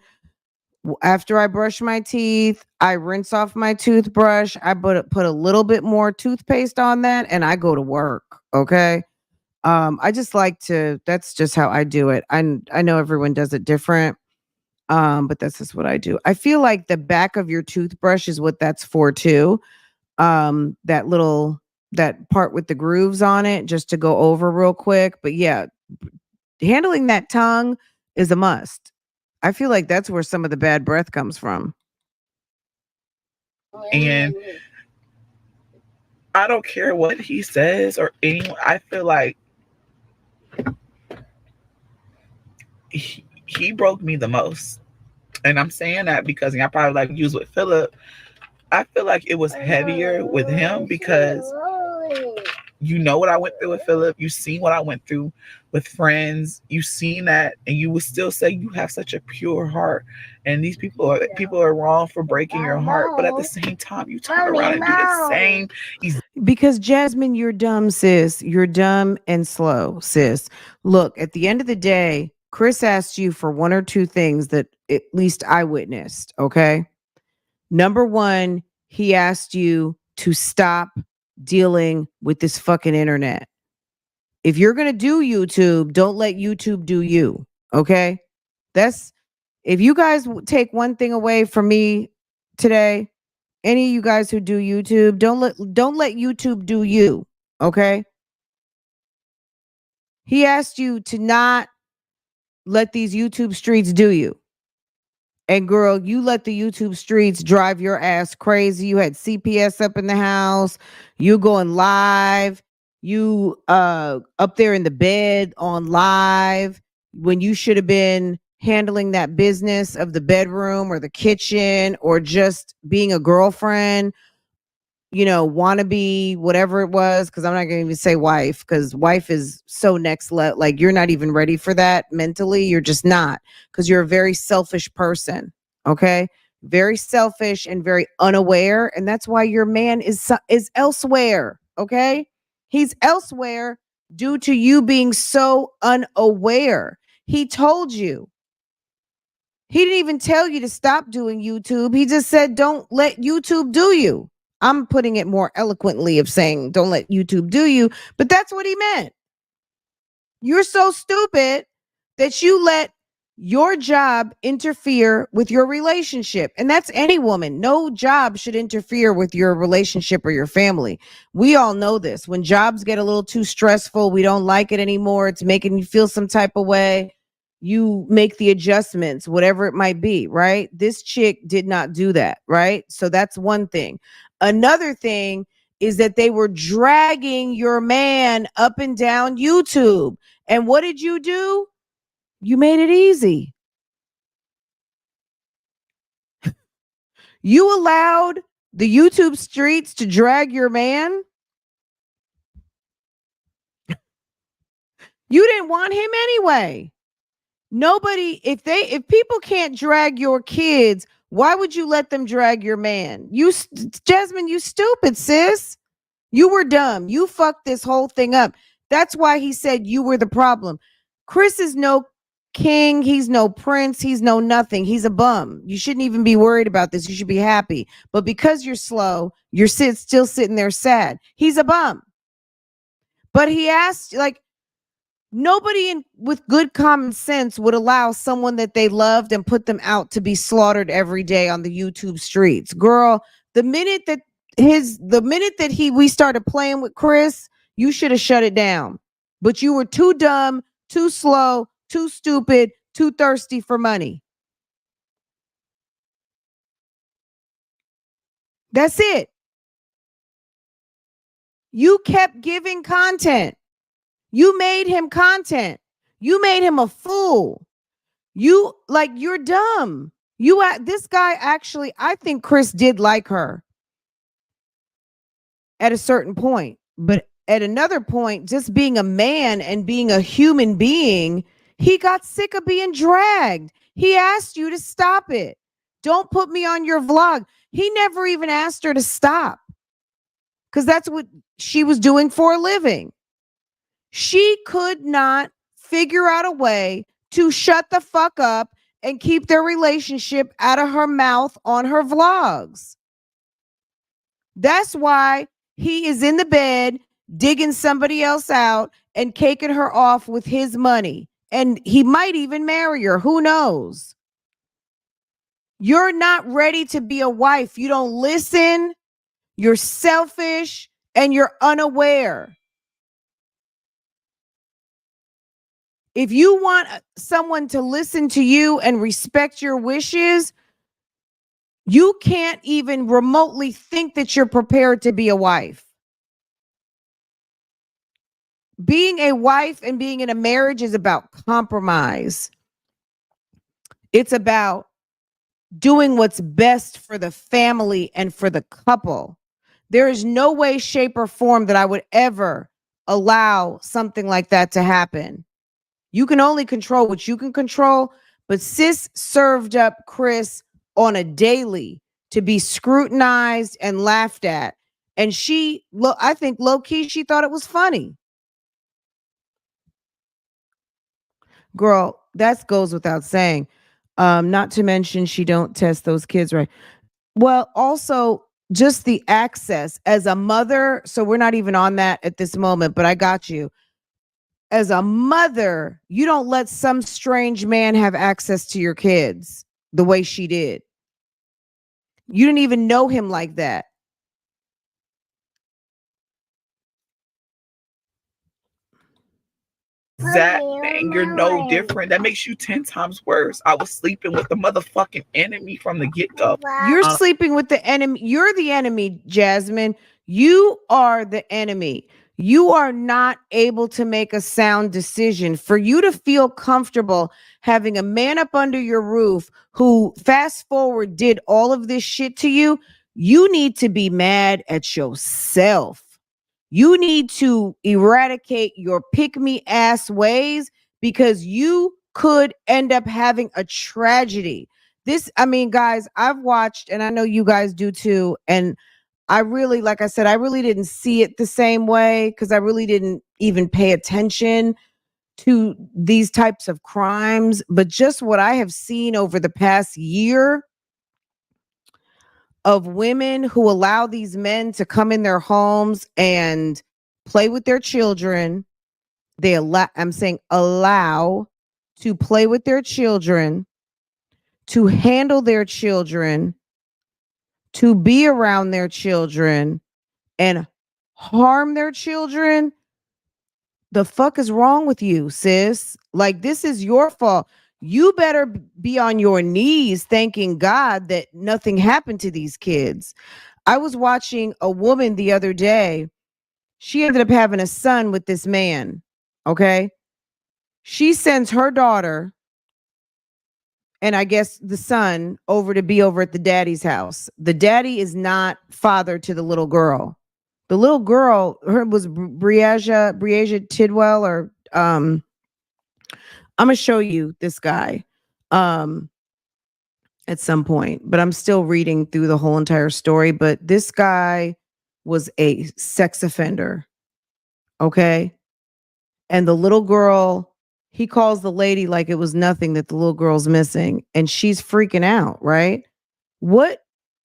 After I brush my teeth, I rinse off my toothbrush. I put a little bit more toothpaste on that, and I go to work. Okay. I just like to. That's just how I do it. I know everyone does it different. But that's just what I do. I feel like the back of your toothbrush is what that's for too. That part with the grooves on it, just to go over real quick. But yeah, handling that tongue is a must. I feel like that's where some of the bad breath comes from. And I don't care what he says or anyone. I feel like he broke me the most. And I'm saying that because I probably like use with Philip. I feel like it was heavier with him because you know what I went through with Philip. You seen what I went through with friends. You seen that, and you would still say you have such a pure heart. And these people are wrong for breaking your heart, but at the same time, you turn around and do the same. Because Jasmine, you're dumb, sis. You're dumb and slow, sis. Look, at the end of the day, Chris asked you for one or two things that at least I witnessed. Okay. Number one, he asked you to stop dealing with this fucking internet. If you're going to do YouTube, don't let YouTube do you. Okay. If you guys take one thing away from me today, any of you guys who do YouTube, don't let YouTube do you. Okay. He asked you to not let these YouTube streets do you. And girl, you let the YouTube streets drive your ass crazy. You had CPS up in the house. You going live. You up there in the bed on live. when you should have been handling that business of the bedroom or the kitchen or just being a girlfriend, you know, wannabe, whatever it was, because I'm not going to even say wife, because wife is so next level. Like, you're not even ready for that mentally. You're just not, because you're a very selfish person. Okay. Very selfish and very unaware. And that's why your man is elsewhere. Okay. He's elsewhere due to you being so unaware. He told you. He didn't even tell you to stop doing YouTube. He just said, don't let YouTube do you. I'm putting it more eloquently of saying, don't let YouTube do you, but that's what he meant. You're so stupid that you let your job interfere with your relationship. And that's any woman. No job should interfere with your relationship or your family. We all know this. When jobs get a little too stressful, we don't like it anymore. It's making you feel some type of way. You make the adjustments, whatever it might be, right? This chick did not do that, right? So that's one thing. Another thing is that they were dragging your man up and down YouTube. And what did you do? You made it easy. You allowed the YouTube streets to drag your man. You didn't want him anyway. Nobody, if people can't drag your kids, why would you let them drag your man? Jasmine, you stupid, sis. You were dumb. You fucked this whole thing up. That's why he said you were the problem. Chris is no king. He's no prince. He's no nothing. He's a bum. You shouldn't even be worried about this. You should be happy. But because you're slow, you're still sitting there sad. He's a bum. But he asked, like, nobody with good common sense would allow someone that they loved and put them out to be slaughtered every day on the YouTube streets. Girl, the minute that we started playing with Chris, you should have shut it down. But you were too dumb, too slow, too stupid, too thirsty for money. That's it. You kept giving content. You made him content. You made him a fool. You're dumb. This guy actually, I think Chris did like her at a certain point, but at another point, just being a man and being a human being, he got sick of being dragged. He asked you to stop it. Don't put me on your vlog. He never even asked her to stop, because that's what she was doing for a living. She could not figure out a way to shut the fuck up and keep their relationship out of her mouth on her vlogs. That's why he is in the bed digging somebody else out and caking her off with his money. And he might even marry her. Who knows? You're not ready to be a wife. You don't listen. You're selfish and you're unaware. If you want someone to listen to you and respect your wishes, you can't even remotely think that you're prepared to be a wife. Being a wife and being in a marriage is about compromise. It's about doing what's best for the family and for the couple. There is no way, shape, or form that I would ever allow something like that to happen. You can only control what you can control, but sis served up Chris on a daily to be scrutinized and laughed at. And I think low-key, she thought it was funny. Girl, that goes without saying. Not to mention she don't test those kids right. Well, also just the access as a mother. So we're not even on that at this moment, but I got you. As a mother, you don't let some strange man have access to your kids the way she did. You didn't even know him like that. That and you're no different. That makes you 10 times worse. I was sleeping with the motherfucking enemy from the get-go. You're sleeping with the enemy. You're the enemy, Jasmine. You are the enemy. You are not able to make a sound decision. For you to feel comfortable having a man up under your roof who fast forward did all of this shit to you, you need to be mad at yourself. You need to eradicate your pick me ass ways because you could end up having a tragedy. I mean, guys, I've watched, and I know you guys do too. And I really, like I said, I really didn't see it the same way because I really didn't even pay attention to these types of crimes. But just what I have seen over the past year of women who allow these men to come in their homes and play with their children. I'm saying allow to play with their children, to handle their children, to be around their children and harm their children. The fuck is wrong with you, sis? Like, this is your fault. You better be on your knees thanking God that nothing happened to these kids. I was watching a woman the other day. She ended up having a son with this man. Okay. She sends her daughter and I guess the son over to be over at the daddy's house. The daddy is not father to the little girl. The little girl, her was Briasia Tidwell, or I'm gonna show you this guy at some point, but I'm still reading through the whole entire story. But this guy was a sex offender. Okay. And the little girl, he calls the lady like it was nothing that the little girl's missing, and she's freaking out, right? What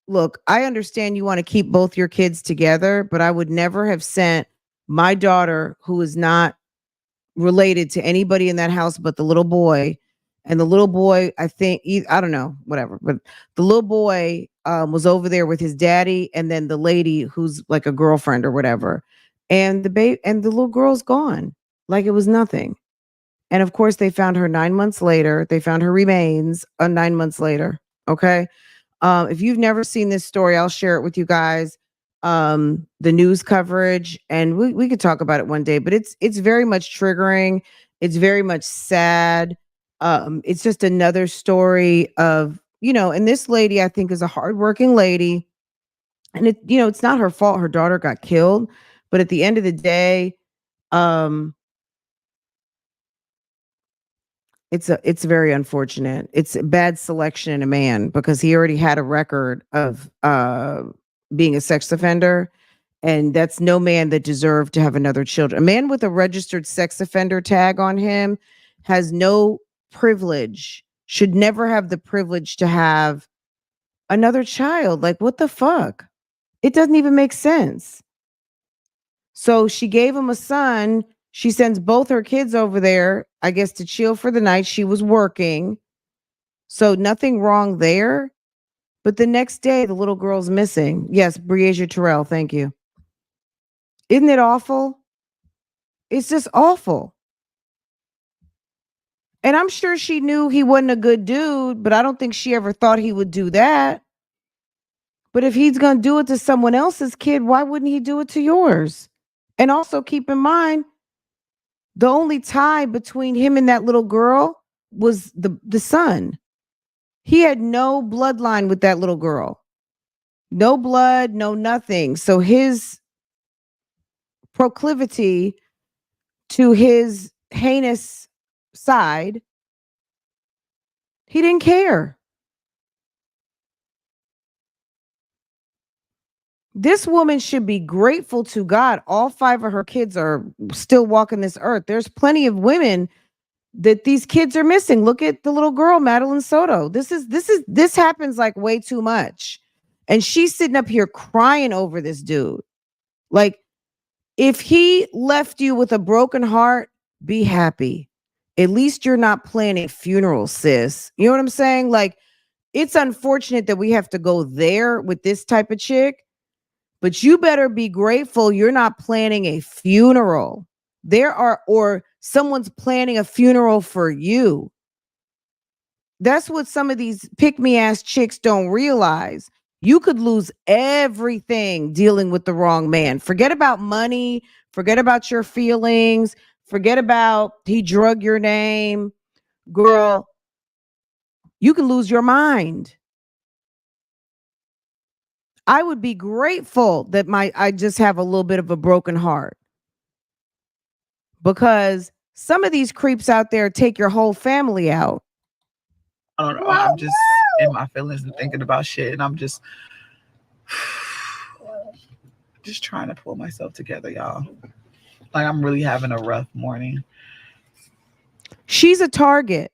Look, I understand you want to keep both your kids together, but I would never have sent my daughter, who is not related to anybody in that house but the little boy. And the little boy, I think, I don't know, whatever. But the little boy was over there with his daddy, and then the lady who's like a girlfriend or whatever. And the little girl's gone, like it was nothing. And of course, they found her 9 months later. They found her remains 9 months later. Okay. If you've never seen this story, I'll share it with you guys. The news coverage, and we could talk about it one day, but it's very much triggering. It's very much sad. It's just another story of, and this lady, I think, is a hardworking lady. And it's not her fault her daughter got killed. But at the end of the day, it's very unfortunate. It's a bad selection in a man because he already had a record of being a sex offender, and that's no man that deserved to have another child. A man with a registered sex offender tag on him has no privilege, should never have the privilege to have another child. Like, what the fuck? It doesn't even make sense. So she gave him a son. She sends both her kids over there, I guess, to chill for the night. She was working. So nothing wrong there. But the next day, the little girl's missing. Yes, Briasia Terrell, thank you. Isn't it awful? It's just awful. And I'm sure she knew he wasn't a good dude, but I don't think she ever thought he would do that. But if he's going to do it to someone else's kid, why wouldn't he do it to yours? And also keep in mind, the only tie between him and that little girl was the son. He had no bloodline with that little girl. No blood, no nothing. So his proclivity to his heinous side, he didn't care. This woman should be grateful to God. All 5 of her kids are still walking this earth. There's plenty of women that these kids are missing. Look at the little girl, Madeline Soto. This happens like way too much. And she's sitting up here crying over this dude. Like, if he left you with a broken heart, be happy. At least you're not planning funerals, sis. You know what I'm saying? Like, it's unfortunate that we have to go there with this type of chick, but you better be grateful you're not planning a funeral. Or someone's planning a funeral for you. That's what some of these pick-me-ass chicks don't realize. You could lose everything dealing with the wrong man. Forget about money, forget about your feelings, forget about he drug your name. Girl, you can lose your mind. I would be grateful that I just have a little bit of a broken heart, because some of these creeps out there take your whole family out. I don't know. I'm just in my feelings and thinking about shit, and I'm just trying to pull myself together, y'all. Like, I'm really having a rough morning. She's a target.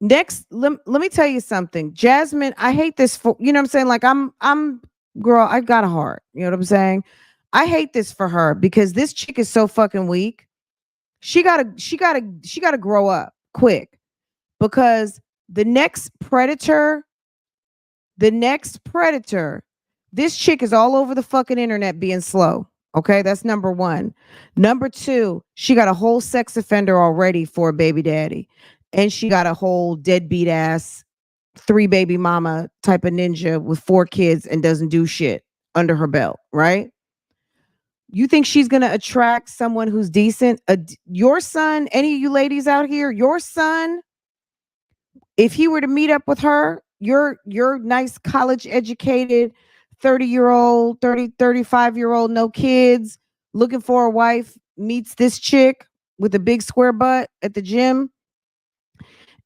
Next, let me tell you something. Jasmine, I hate this for, you know what I'm saying? Like, I'm girl, I've got a heart. You know what I'm saying? I hate this for her because this chick is so fucking weak. She gotta grow up quick, because the next predator, this chick is all over the fucking internet being slow. Okay, that's number one. Number two, she got a whole sex offender already for a baby daddy. And she got a whole deadbeat ass 3 baby mama type of ninja with 4 kids and doesn't do shit under her belt, right? You think she's going to attract someone who's decent? Your son, any of you ladies out here, your son, if he were to meet up with her, your nice college educated 30-year-old, 35-year-old, no kids, looking for a wife, meets this chick with a big square butt at the gym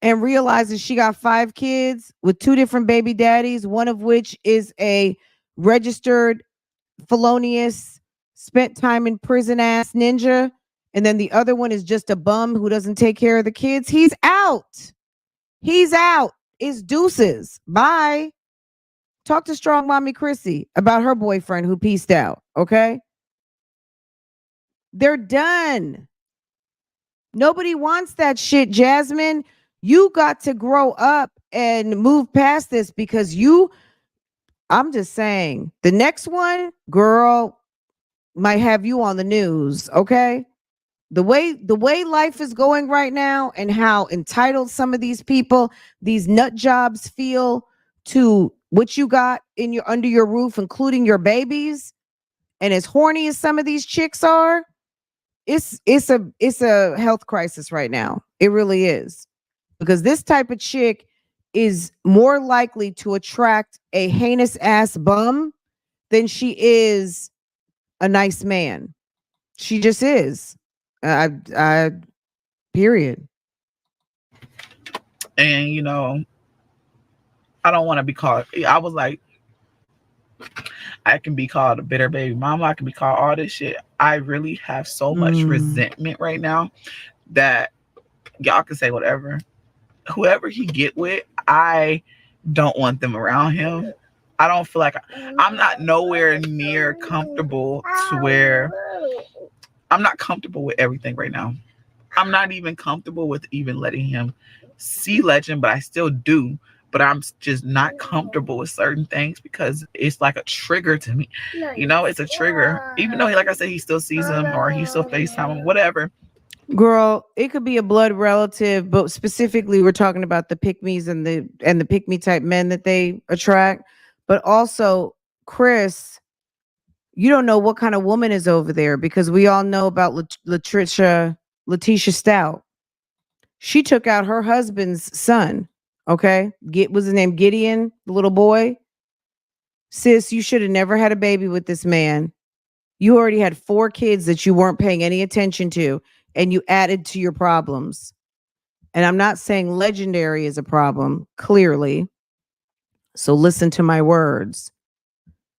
and realizes she got 5 kids with 2 different baby daddies, one of which is a registered felonious, spent time in prison ass ninja, and then the other one is just a bum who doesn't take care of the kids. He's out. He's out. It's deuces. Bye. Talk to Strong Mommy Chrissy about her boyfriend who peaced out. Okay. They're done. Nobody wants that shit, Jasmine. You got to grow up and move past this, because I'm just saying, the next one, girl, might have you on the news. Okay. The way life is going right now, and how entitled some of these people, these nut jobs, feel to what you got in your under your roof, including your babies, and as horny as some of these chicks are, it's a health crisis right now. It really is, because this type of chick is more likely to attract a heinous ass bum than she is a nice man. She just is. I period. And I don't want to be called. I was like, I can be called a bitter baby mama. I can be called all this shit. I really have so much resentment right now that y'all can say whatever. Whoever he get with, I don't want them around him. I don't feel like I'm not nowhere near comfortable to where I'm not comfortable with everything right now. I'm not even comfortable with even letting him see Legend, but I still do. But I'm just not comfortable with certain things because it's like a trigger to me. It's a trigger. Even though, like I said, he still sees him or he still FaceTime him, whatever. Girl, it could be a blood relative, but specifically we're talking about the pick-me's and the pick-me type men that they attract. But also, Chris, you don't know what kind of woman is over there, because we all know about Letitia Stout. She took out her husband's son. Okay. Was his name Gideon, the little boy? Sis, you should have never had a baby with this man. You already had 4 kids that you weren't paying any attention to, and you added to your problems. And I'm not saying Legendary is a problem, clearly. So listen to my words.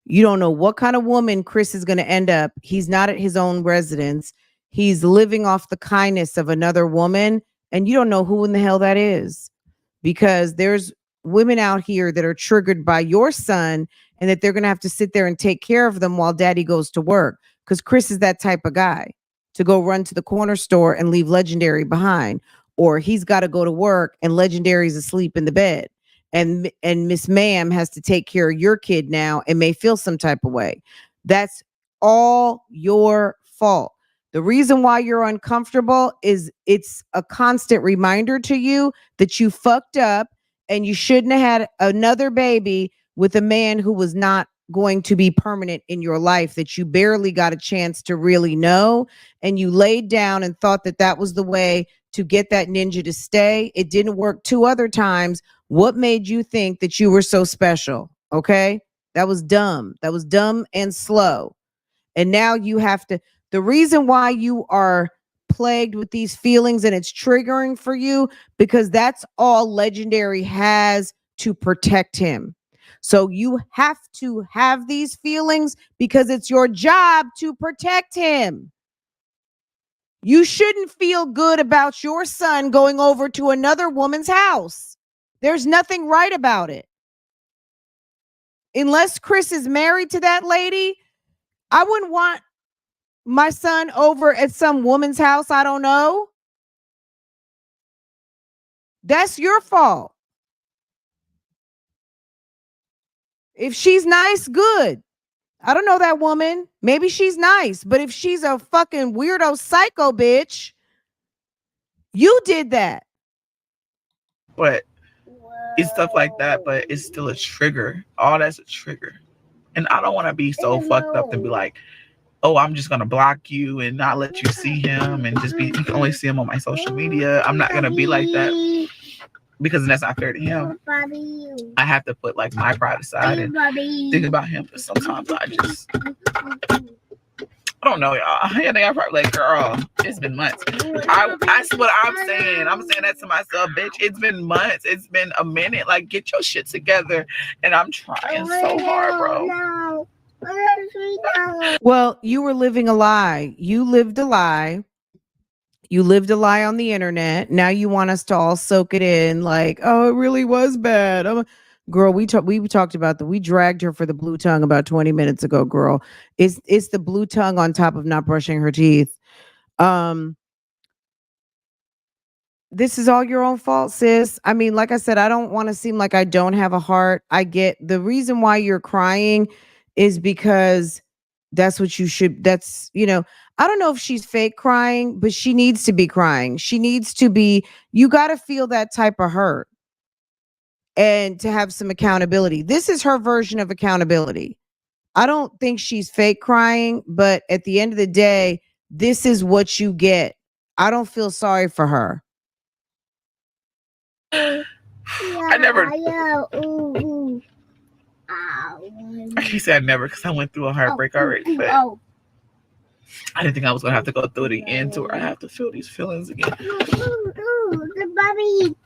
You don't know what kind of woman Chris is going to end up. He's not at his own residence. He's living off the kindness of another woman, and you don't know who in the hell that is, because there's women out here that are triggered by your son, and that they're going to have to sit there and take care of them while daddy goes to work, because Chris is that type of guy to go run to the corner store and leave Legendary behind, or he's got to go to work and Legendary's asleep in the bed. And Miss Ma'am has to take care of your kid now and may feel some type of way. That's all your fault. The reason why you're uncomfortable is it's a constant reminder to you that you fucked up and you shouldn't have had another baby with a man who was not going to be permanent in your life, that you barely got a chance to really know, and you laid down and thought that that was the way to get that ninja to stay. It didn't work 2 other times. What made you think that you were so special? Okay? That was dumb. That was dumb and slow. And now you have to, the reason why you are plagued with these feelings and it's triggering for you, because that's all Legendary has to protect him. So you have to have these feelings because it's your job to protect him. You shouldn't feel good about your son going over to another woman's house. There's nothing right about it. Unless Chris is married to that lady, I wouldn't want my son over at some woman's house I don't know. That's your fault. If she's nice, good. I don't know that woman. Maybe she's nice, but if she's a fucking weirdo psycho bitch, you did that. But it's stuff like that, but it's still a trigger. All that's a trigger. And I don't want to be so fucked up to be like, oh, I'm just going to block you and not let you see him and just be, you can only see him on my social media. I'm not going to be like that because that's not fair to him. I have to put like my pride aside and think about him. But sometimes I don't know, y'all. I think I'm probably like, girl, it's been months. That's what I'm saying. I'm saying that to myself, bitch. It's been months. It's been a minute. Like, get your shit together. And I'm trying so hard, bro. Well, you were living a lie. You lived a lie. You lived a lie on the internet. Now you want us to all soak it in like, oh, it really was bad. Girl, we talked about that. We dragged her for the blue tongue about 20 minutes ago, girl. It's the blue tongue on top of not brushing her teeth. This is all your own fault, sis. I mean, like I said, I don't want to seem like I don't have a heart. I get the reason why you're crying is because that's what you should, that's, I don't know if she's fake crying, but she needs to be crying. She needs to be, you got to feel that type of hurt and to have some accountability. This is her version of accountability. I don't think she's fake crying, but at the end of the day, this is what you get. I don't feel sorry for her. I never. I can't say I never because I went through a heartbreak already. But I didn't think I was gonna have to go through it again. To where I have to feel these feelings again.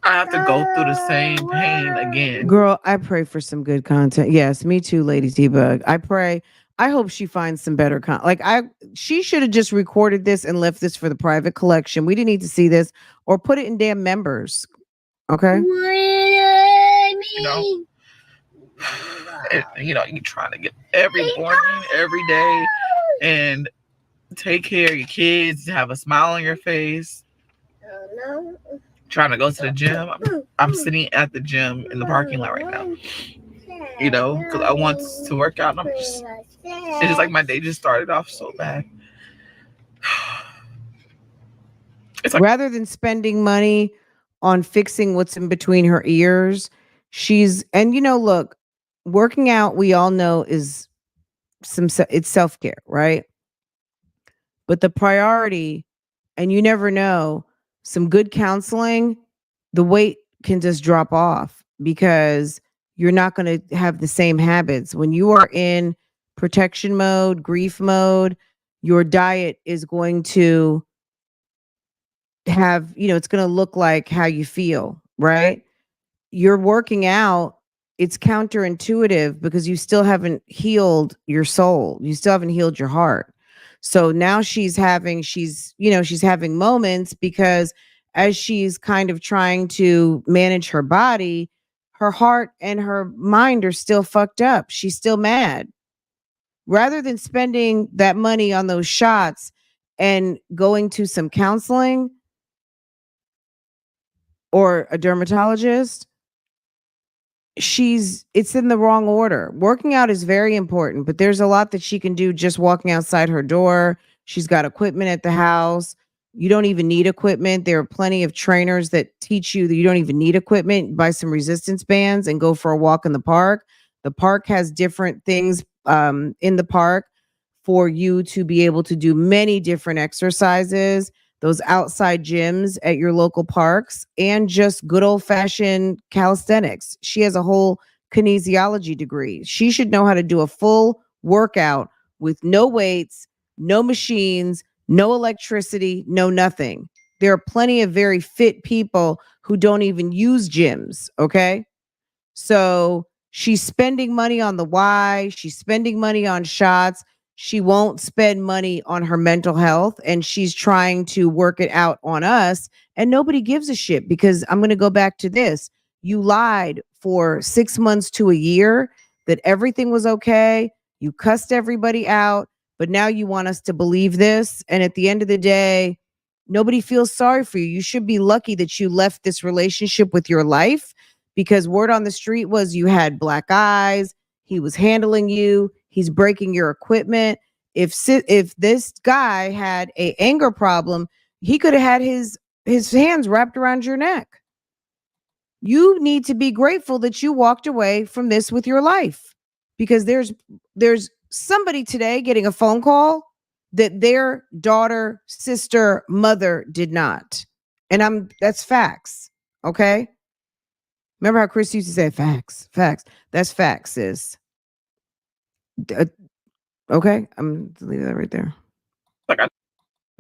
I have to go through the same pain again. Girl, I pray for some good content. Yes, me too, Lady T-Bug. I pray. I hope she finds some better content. She should have just recorded this and left this for the private collection. We didn't need to see this or put it in damn members. Okay. You're trying to get every morning, every day, and take care of your kids, have a smile on your face. Trying to go to the gym. I'm sitting at the gym in the parking lot right now. Because I want to work out. And it's just like my day just started off so bad. It's like, rather than spending money on fixing what's in between her ears, look, working out, we all know it's self-care, right? But the priority, and you never know, some good counseling, the weight can just drop off because you're not going to have the same habits. When you are in protection mode, grief mode, your diet is going to have, it's going to look like how you feel, right? You're working out, it's counterintuitive because you still haven't healed your soul. You still haven't healed your heart. So now she's having moments because as she's kind of trying to manage her body, her heart and her mind are still fucked up. She's still mad. Rather than spending that money on those shots and going to some counseling or a dermatologist, it's in the wrong order. Working out is very important, but there's a lot that she can do just walking outside her door. She's got equipment at the house. You don't even need equipment. There are plenty of trainers that teach you that you don't even need equipment. Buy some resistance bands and go for a walk in the park. The park has different things in the park for you to be able to do many different exercises, those outside gyms at your local parks, and just good old fashioned calisthenics. She has a whole kinesiology degree. She should know how to do a full workout with no weights, no machines, no electricity, no nothing. There are plenty of very fit people who don't even use gyms. Okay. So she's spending money on the Y, she's spending money on shots. She won't spend money on her mental health, and she's trying to work it out on us. And nobody gives a shit because I'm going to go back to this. You lied for 6 months to a year that everything was okay. You cussed everybody out, but now you want us to believe this. And at the end of the day, nobody feels sorry for you. You should be lucky that you left this relationship with your life, because word on the street was you had black eyes. He was handling you. He's breaking your equipment. If this guy had a anger problem, he could have had his hands wrapped around your neck. You need to be grateful that you walked away from this with your life, because there's somebody today getting a phone call that their daughter, sister, mother did not. And that's facts. Okay? Remember how Chris used to say facts, facts. That's facts, sis. Okay, I'm leave that right there. Like, I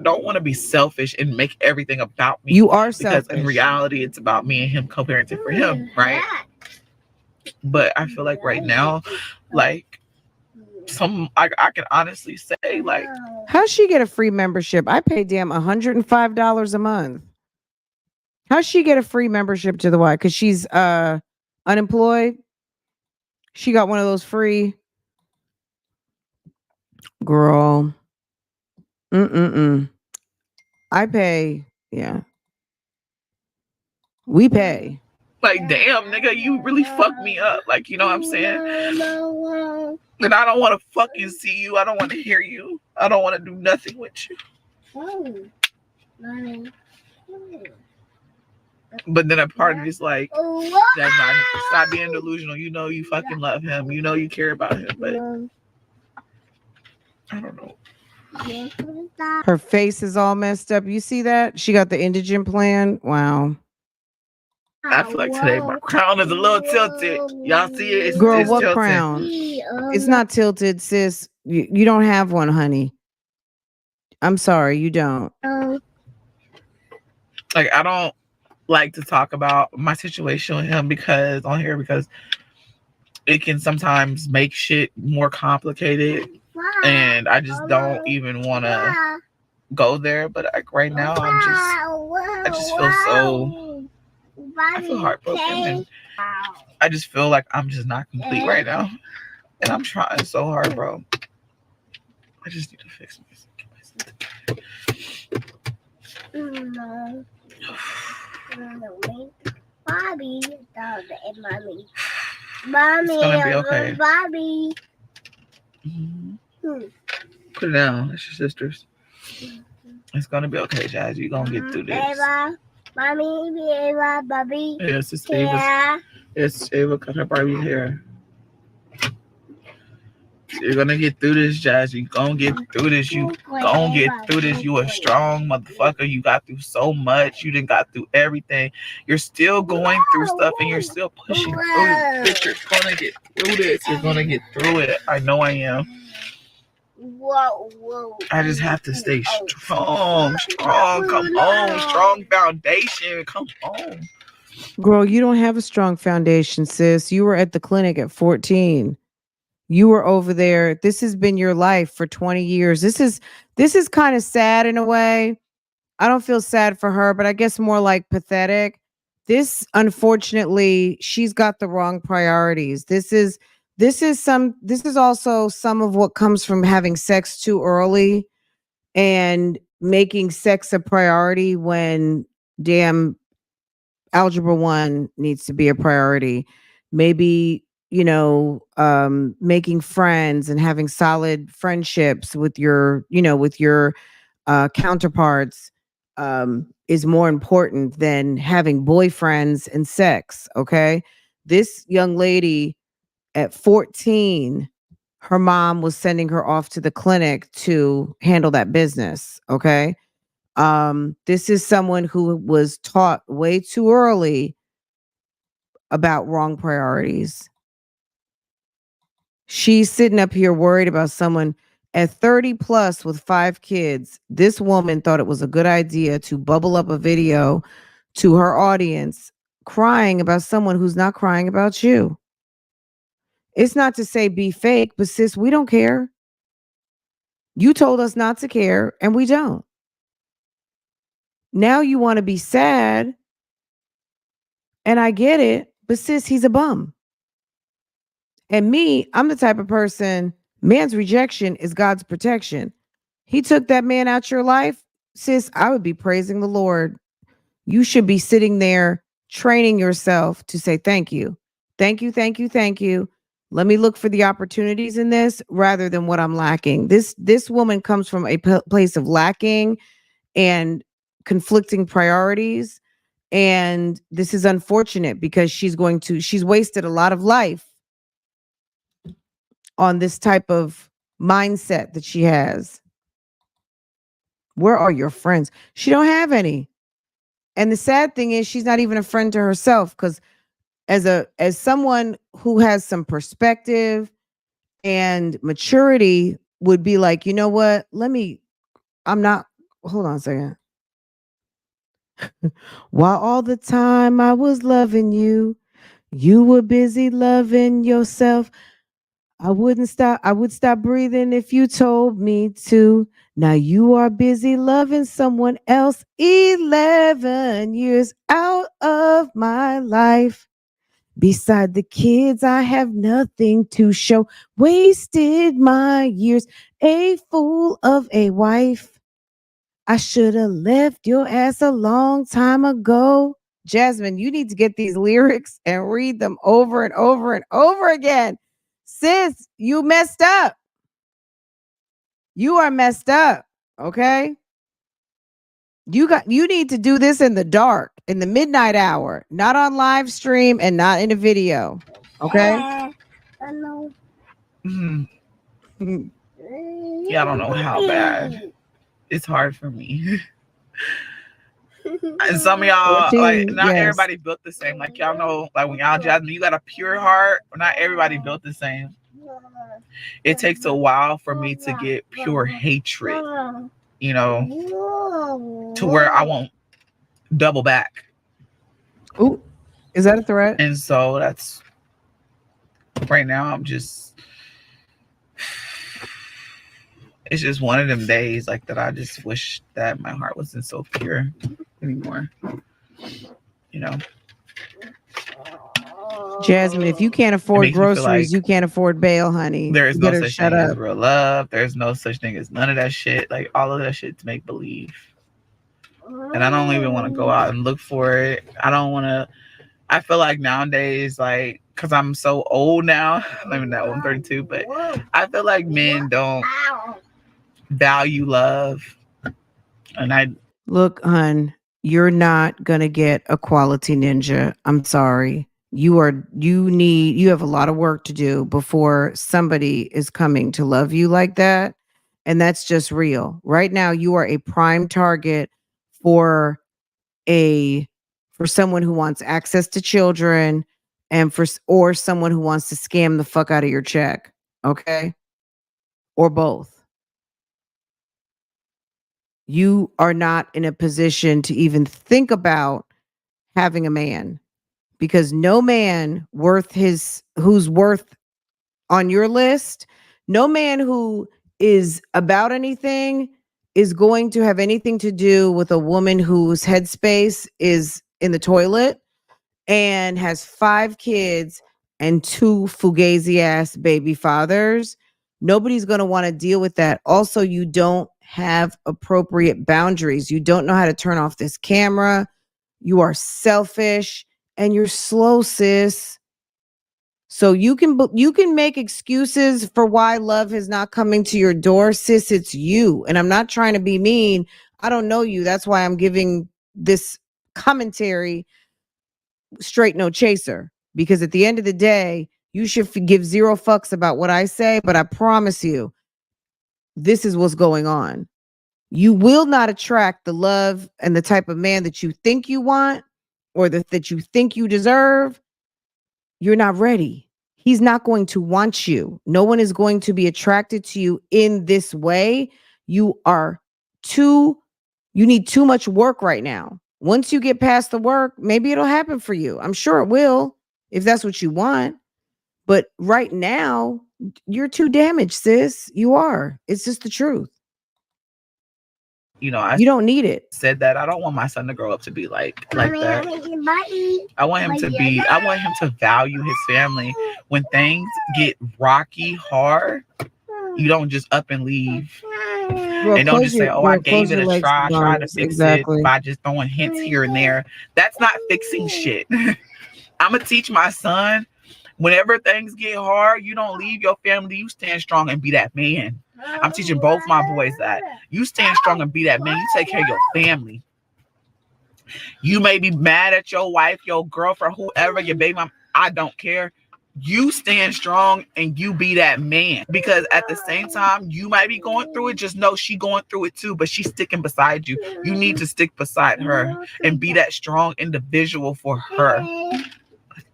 don't want to be selfish and make everything about me. You are because selfish. in reality, it's about me and him co-parenting for him, right? But I feel like right now, like I can honestly say, like, how's she get a free membership? I pay damn $105 a month. How's she get a free membership to the Y? Because she's unemployed. She got one of those free. Girl. I pay. Yeah. We pay. like, damn, nigga, you really fucked me up. Like, you know what I'm saying? And I don't want to fucking see you. I don't want to hear you. I don't want to do nothing with you. But then a part of it's like, Jasmine, stop being delusional. You know you fucking love him. You know you care about him. But I don't know. Her face is all messed up. You see that? She got the indigent plan. Wow. I feel like today my crown is a little tilted. Y'all see it? Girl, it's what tilted. crown? It's not tilted, sis. You don't have one, honey. I'm sorry, you don't. Like, I don't like to talk about my situation with him because it can sometimes make shit more complicated, and I just don't even want to go there. But like right now, I just feel heartbroken, and I just feel like I'm just not complete right now, and I'm trying so hard, bro. I just need to fix myself. Bobby, mommy. It's gonna be okay. Bobby. Put it down. It's your sister's. It's gonna be okay, Jazz. You're gonna get through this. Ava, mommy, Ava, Bobby. Yes, it's Ava. It's Ava cut her Barbie's hair. You're gonna get through this, Jazz. You gonna get through this. You gonna get through this. You a strong motherfucker. You got through so much. You done got through everything. You're still going through stuff, and you're still pushing through. Bitch, you're gonna get through this. You're gonna get through it. I know I am. Whoa. I just have to stay strong. Come on. Strong foundation. Come on. Girl, you don't have a strong foundation, sis. You were at the clinic at 14. You were over there. This has been your life for 20 years. This is kind of sad in a way. I don't feel sad for her, but I guess more like pathetic. This, unfortunately, she's got the wrong priorities. This is also some of what comes from having sex too early and making sex a priority when damn algebra 1 needs to be a priority. Maybe, making friends and having solid friendships with your counterparts is more important than having boyfriends and sex. Okay. This young lady at 14, her mom was sending her off to the clinic to handle that business. Okay. This is someone who was taught way too early about wrong priorities. She's sitting up here worried about someone at 30 plus with 5 kids. This woman thought it was a good idea to bubble up a video to her audience crying about someone who's not crying about you. It's not to say be fake, but sis, we don't care. You told us not to care, and we don't. Now you want to be sad, and I get it, but sis, he's a bum. And me, I'm the type of person, man's rejection is God's protection. He took that man out your life, sis, I would be praising the Lord. You should be sitting there training yourself to say thank you. Thank you, thank you, thank you. Let me look for the opportunities in this rather than what I'm lacking. This woman comes from a place of lacking and conflicting priorities. And this is unfortunate because she's wasted a lot of life on this type of mindset that she has. Where are your friends? She don't have any. And the sad thing is she's not even a friend to herself, because as someone who has some perspective and maturity would be like, you know what? Hold on a second. While all the time I was loving you, you were busy loving yourself. I would stop breathing if you told me to. Now you are busy loving someone else. 11 years out of my life. Beside the kids, I have nothing to show. Wasted my years, a fool of a wife. I should have left your ass a long time ago. Jasmine, you need to get these lyrics and read them over and over and over again. Sis, you messed up. You are messed up. Okay? You need to do this in the dark, in the midnight hour, not on live stream and not in a video. Okay? Mm. Yeah, I don't know how bad. It's hard for me. And some of y'all, 14, like, not yes. everybody built the same. Like, y'all know, like, when y'all Jasmine, you got a pure heart. Not everybody built the same. It takes a while for me to get pure hatred, you know, to where I won't double back. Ooh, is that a threat? And so that's right now. I'm just, it's just one of them days like that. I just wish that my heart wasn't so pure anymore. You know, Jasmine, if you can't afford groceries, like you can't afford bail, honey. there is You no better such shut thing up. as real love. There's no such thing as none of that shit. Like, all of that shit's make believe. And I don't even want to go out and look for it. I don't want to. I feel like nowadays, like, because I'm so old now, I mean, I'm 32, but I feel like men don't value love. And Look, hun, you're not gonna get a quality ninja. I'm sorry. You have a lot of work to do before somebody is coming to love you like that. And that's just real. Right now, you are a prime target for someone who wants access to children or someone who wants to scam the fuck out of your check. Okay? Or both. You are not in a position to even think about having a man, because no man who's worth on your list, no man who is about anything is going to have anything to do with a woman whose headspace is in the toilet and has 5 kids and 2 fugazi ass baby fathers. Nobody's going to want to deal with that. Also, you don't have appropriate boundaries. You don't know how to turn off this camera. You are selfish and you're slow, sis. So you can make excuses for why love is not coming to your door, sis. It's you. And I'm not trying to be mean. I don't know you. That's why I'm giving this commentary straight no chaser, because at the end of the day, You should give zero fucks about what I say, but I promise you, this is what's going on. You will not attract the love and the type of man that you think you want or that you think you deserve. You're not ready. He's not going to want you. No one is going to be attracted to you in this way. You need too much work right now. Once you get past the work, maybe it'll happen for you. I'm sure it will, if that's what you want. But right now, you're too damaged, sis. You are. It's just the truth. You know, you don't need it. Said that I don't want my son to grow up to be like that. I want him to value his family. When things get rocky hard, you don't just up and leave. Bro, and don't just say, I gave it a try, try to fix it by just throwing hints here and there. That's not fixing shit. I'm gonna teach my son, whenever things get hard, you don't leave your family, you stand strong and be that man. I'm teaching both my boys that. You stand strong and be that man. You take care of your family. You may be mad at your wife, your girlfriend, whoever, your baby mom. I don't care. You stand strong and you be that man. Because at the same time, you might be going through it. Just know she's going through it too, but she's sticking beside you. You need to stick beside her and be that strong individual for her.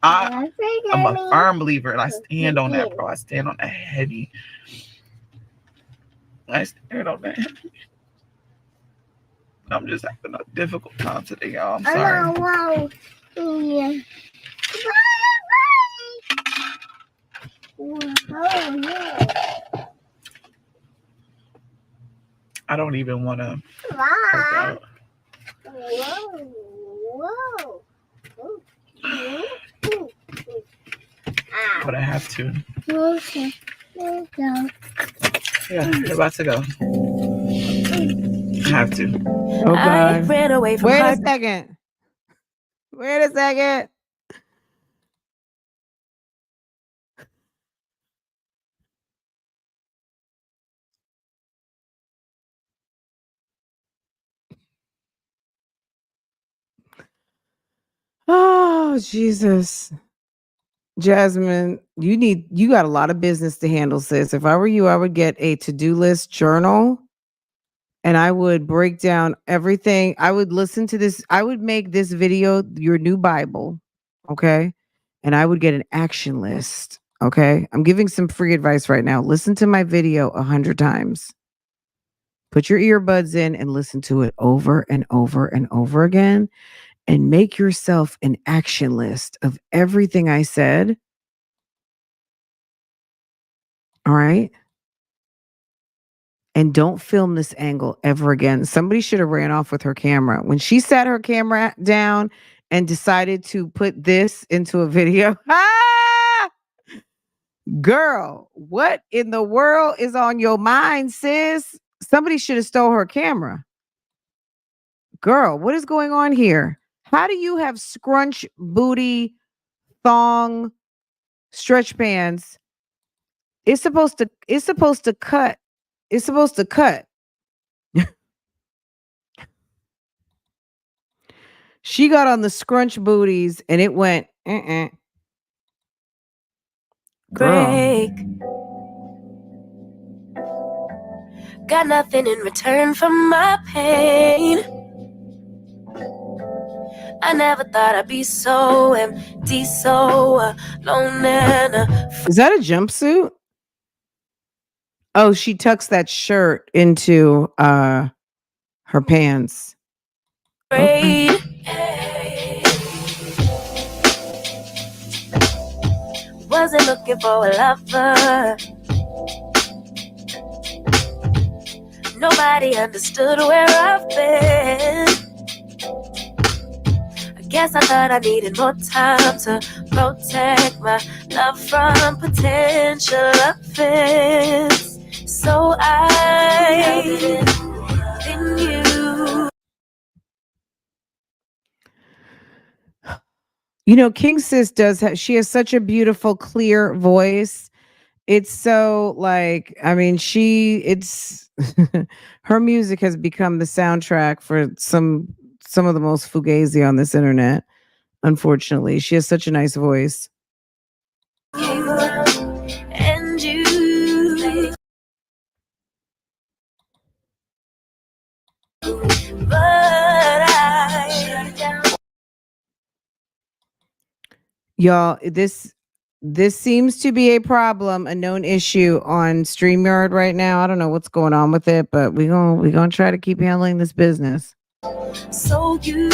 I'm a firm believer and I stand on that, bro. I stand on that heavy. I stand on that heavy. I'm just having a difficult time today, y'all. I'm sorry. I don't even want to. But I have to. Okay. Yeah, you're about to go. I have to. Oh God. Ran away from Wait a second. Oh, Jesus. Jasmine, you got a lot of business to handle, sis. If I were you, I would get a to-do list journal and I would break down everything. I would listen to this. I would make this video your new Bible. Okay. And I would get an action list. Okay. I'm giving some free advice right now. Listen to my video 100 times. Put your earbuds in and listen to it over and over and over again. And make yourself an action list of everything I said. All right. And don't film this angle ever again. Somebody should have ran off with her camera. When she sat her camera down and decided to put this into a video. Girl, what in the world is on your mind, sis? Somebody should have stole her camera. Girl, what is going on here? How do you have scrunch booty thong stretch pants? It's supposed to cut. It's supposed to cut. She got on the scrunch booties and it went break. Got nothing in return for my pain. I never thought I'd be so empty, so alone and Is that a jumpsuit? Oh, she tucks that shirt into her pants. Okay. Wasn't looking for a lover. Nobody understood where I've been. Guess I thought I needed more time to protect my love from potential offense. So I in you. You know, King Sis she has such a beautiful, clear voice. It's so like, I mean, her music has become the soundtrack for some of the most fugazi on this internet. Unfortunately, she has such a nice voice. King and you. But Y'all, this seems to be a problem, a known issue on StreamYard right now. I don't know what's going on with it, but we gonna try to keep handling this business. so you.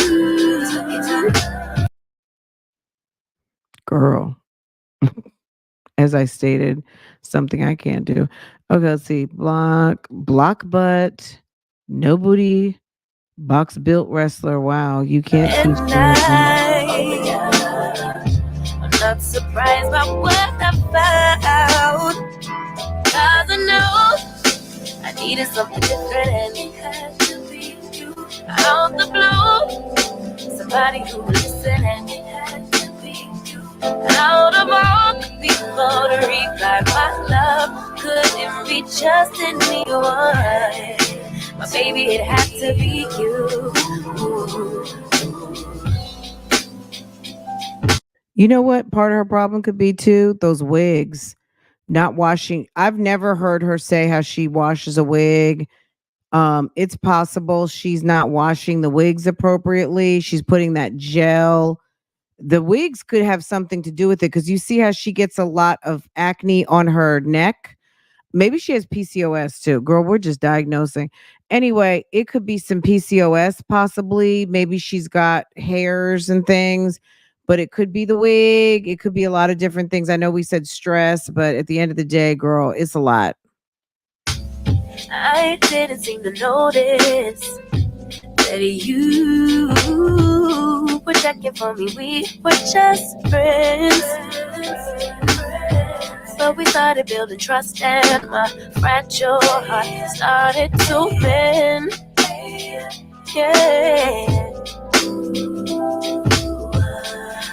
Girl, as I stated, something I can't do. Okay, let's see. Block butt, no booty, box built wrestler. Wow, you can't teach And me anything. I'm not surprised by what I found. Cause I know I needed something different and it had to be you. Out the blue, somebody who would listen and it had to be you. Out of all the people to reply, my love couldn't be just anyone. My baby, it had to be you. You know what part of her problem could be too? Those wigs. Not washing. I've never heard her say how she washes a wig. It's possible she's not washing the wigs appropriately. She's putting that gel. The wigs could have something to do with it because you see how she gets a lot of acne on her neck. Maybe she has PCOS too. Girl, we're just diagnosing. Anyway, it could be some PCOS possibly. Maybe she's got hairs and things, but it could be the wig. It could be a lot of different things. I know we said stress, but at the end of the day, girl, it's a lot. I didn't seem to notice that you were checking for me. We were just friends. But we started building trust and my fragile heart started to bend. Yeah.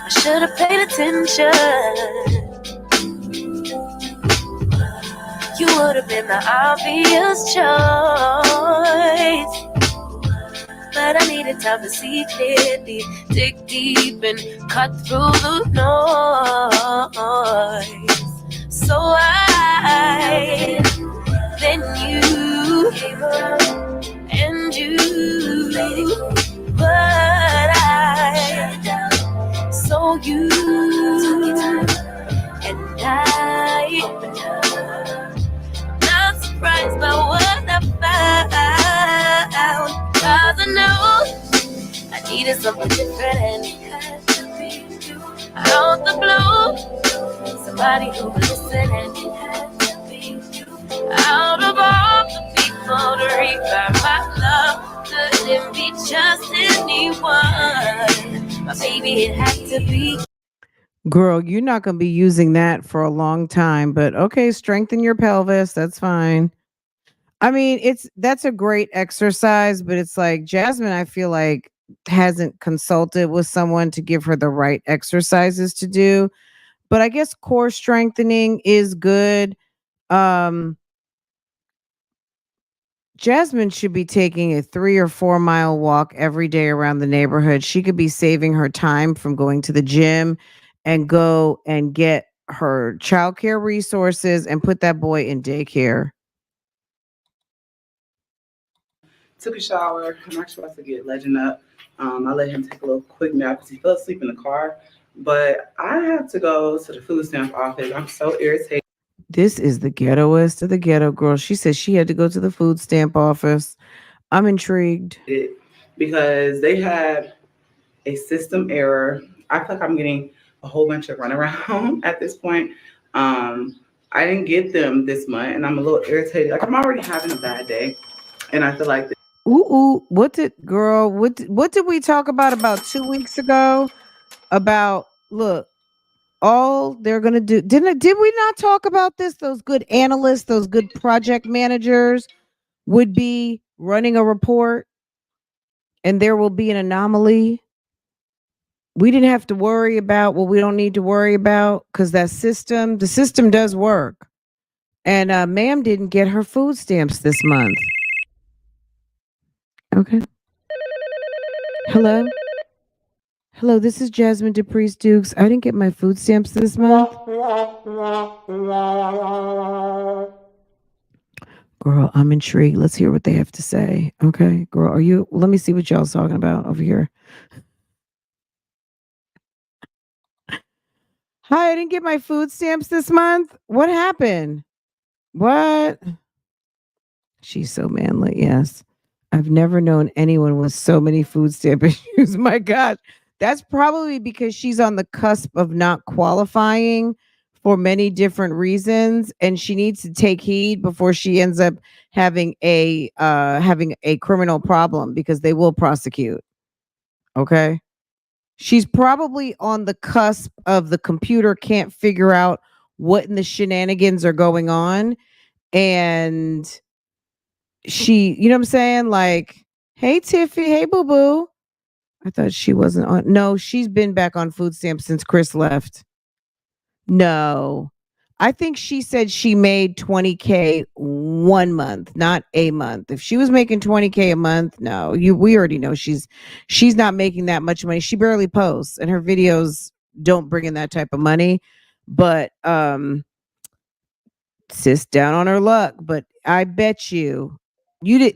I should have paid attention. You would have been the obvious choice. But I needed time to see clearly, dig deep and cut through the noise. So then you and you, but so you and I'm not surprised by what I found. Cause I know I needed something different and it had to be you. Out the blue, somebody who would listen and it had to be you. Out of all the people to revive my love, couldn't be just anyone. My baby, it had to be. Girl, you're not going to be using that for a long time, but okay, strengthen your pelvis. That's fine. I mean, that's a great exercise, but it's like Jasmine, I feel like hasn't consulted with someone to give her the right exercises to do. But I guess core strengthening is good. Um Jasmine should be taking a 3 or 4 mile walk every day around the neighborhood. She could be saving her time from going to the gym and go and get her childcare resources and put that boy in daycare. Took a shower. I'm actually about to get Legend up. I let him take a little quick nap because he fell asleep in the car. But I have to go to the food stamp office. I'm so irritated. This is the ghettoest of the ghetto girl. She says she had to go to the food stamp office. I'm intrigued. Because they had a system error. I feel like I'm getting a whole bunch of runaround at this point. I didn't get them this month, and I'm a little irritated. Like I'm already having a bad day, and I feel like What did we talk about 2 weeks ago? About look, all they're gonna do. Did we not talk about this? Those good analysts, those good project managers would be running a report, and there will be an anomaly. We didn't have to worry about what we don't need to worry about because the system does work. And ma'am didn't get her food stamps this month. Okay. Hello? Hello, this is Jasmine DePriest Dukes. I didn't get my food stamps this month. Girl, I'm intrigued. Let's hear what they have to say. Okay, girl, let me see what y'all's talking about over here. Hi, I didn't get my food stamps this month. What happened? What? She's so manly. Yes. I've never known anyone with so many food stamp issues. My God. That's probably because she's on the cusp of not qualifying for many different reasons, and she needs to take heed before she ends up having a criminal problem, because they will prosecute. Okay? She's probably on the cusp of the computer can't figure out what in the shenanigans are going on, and she, you know what I'm saying? Like, hey Tiffy, hey boo boo. I thought she wasn't on. No, she's been back on food stamps since Chris left. No. I think she said she made 20K 1 month, not a month. If she was making 20K a month, no. We already know she's not making that much money. She barely posts, and her videos don't bring in that type of money. But sis down on her luck. But I bet you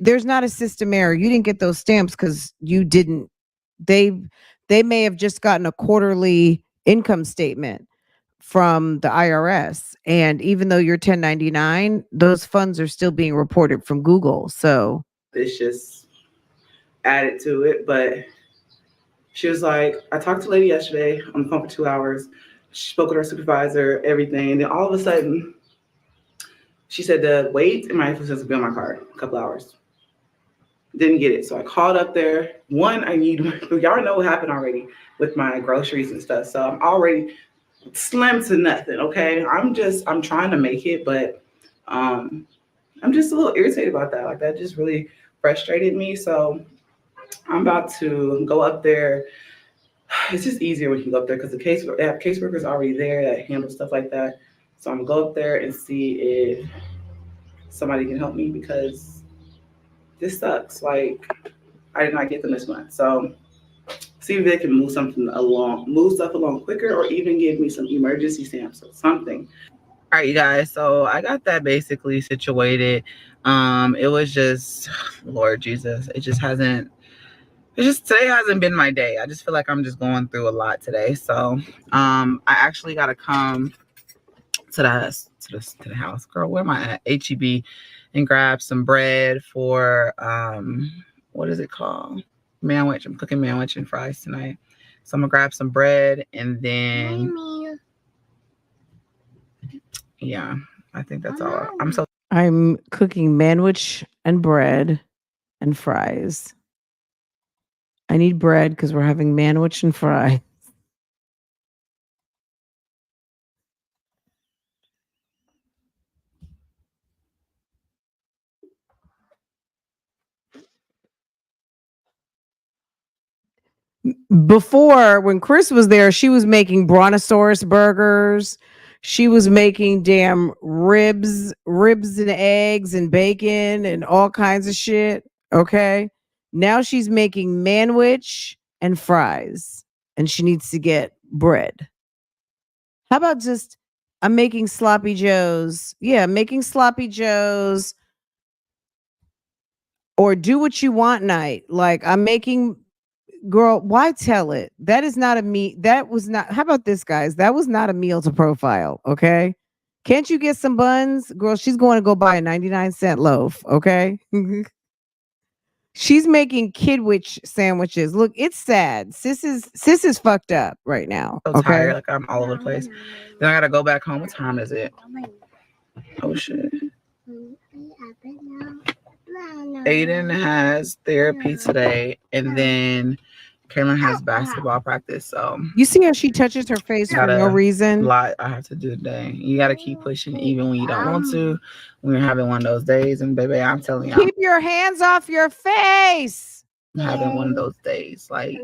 there's not a system error. You didn't get those stamps because you didn't. They may have just gotten a quarterly income statement from the IRS, and even though you're 1099, those funds are still being reported from Google. So It's just added to it. But she was like, I talked to a lady yesterday on the phone for 2 hours. She spoke with her supervisor, everything. And then all of a sudden, she said the weight in my influence has been on my card a couple hours. Didn't get it. So I called up there. One, I need, y'all know what happened already with my groceries and stuff. So I'm already slim to nothing. Okay. I'm trying to make it, but I'm just a little irritated about that. Like, that just really frustrated me. So I'm about to go up there. It's just easier when you go up there because they have caseworkers already there that handle stuff like that. So I'm gonna go up there and see if somebody can help me, because this sucks. Like, I did not get them this month. So see if they can move stuff along quicker, or even give me some emergency stamps or something. All right, you guys. So I got that basically situated. It was just, Lord Jesus, today hasn't been my day. I just feel like I'm just going through a lot today. So I actually gotta come to the house. Girl, where am I at? HEB, and grab some bread for what is it called? Manwich. I'm cooking manwich and fries tonight. So I'm gonna grab some bread, and then yeah, I think that's all. I'm cooking manwich and bread and fries. I need bread because we're having manwich and fries. Before, when Chris was there, she was making brontosaurus burgers. She was making damn ribs and eggs and bacon and all kinds of shit. Okay. Now she's making manwich and fries, and she needs to get bread. How about just, I'm making sloppy joes. Yeah, making sloppy joes, or do what you want night. Like, I'm making, girl, why tell it? That is not a meal. That was not, how about this, guys? That was not a meal to profile. Okay. Can't you get some buns? Girl, she's going to go buy a 99-cent loaf. Okay. She's making kidwich sandwiches. Look, it's sad. Sis is fucked up right now. So tired, like I'm all over the place. Then I gotta go back home. What time is it? Oh shit. Aiden has therapy today, and then Kaylin has basketball practice. So you see how she touches her face for no reason? Lot I have to do today. You gotta keep pushing even when you don't want to. When you're having one of those days, and baby, I'm telling you, keep your hands off your face. I'm having one of those days. Like,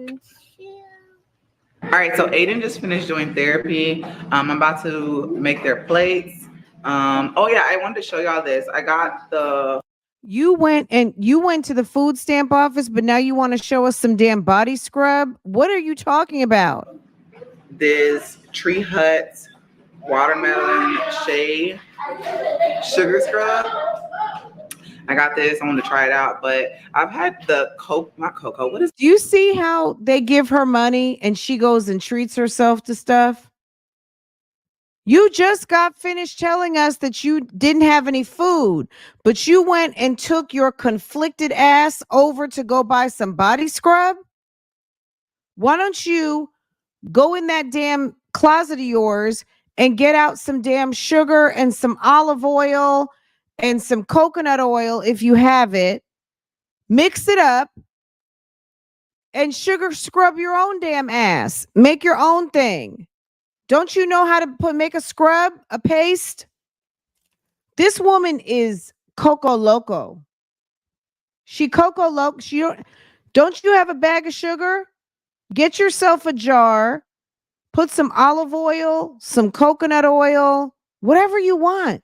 all right, so Aiden just finished doing therapy. I'm about to make their plates. Oh yeah, I wanted to show y'all this. I got the You went to the food stamp office, but now you want to show us some damn body scrub? What are you talking about? This Tree Hut watermelon shea sugar scrub. I got this. I want to try it out, but I've had the not cocoa. What is? Do you see how they give her money and she goes and treats herself to stuff? You just got finished telling us that you didn't have any food, but you went and took your conflicted ass over to go buy some body scrub? Why don't you go in that damn closet of yours and get out some damn sugar and some olive oil and some coconut oil if you have it, mix it up, and sugar scrub your own damn ass. Make your own thing. Don't you know how to make a scrub, a paste? This woman is Coco Loco. She Coco Loco. Don't you have a bag of sugar? Get yourself a jar. Put some olive oil, some coconut oil, whatever you want.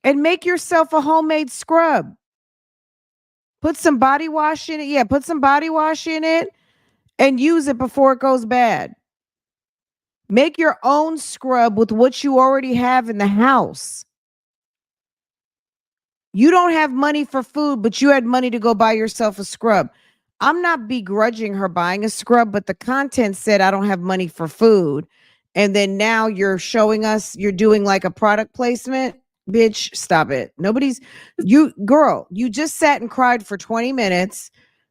And make yourself a homemade scrub. Put some body wash in it. Yeah, put some body wash in it and use it before it goes bad. Make your own scrub with what you already have in the house. You don't have money for food, but you had money to go buy yourself a scrub. I'm not begrudging her buying a scrub, but the content said I don't have money for food. And then now you're showing us you're doing like a product placement. Bitch, stop it. Girl, you just sat and cried for 20 minutes.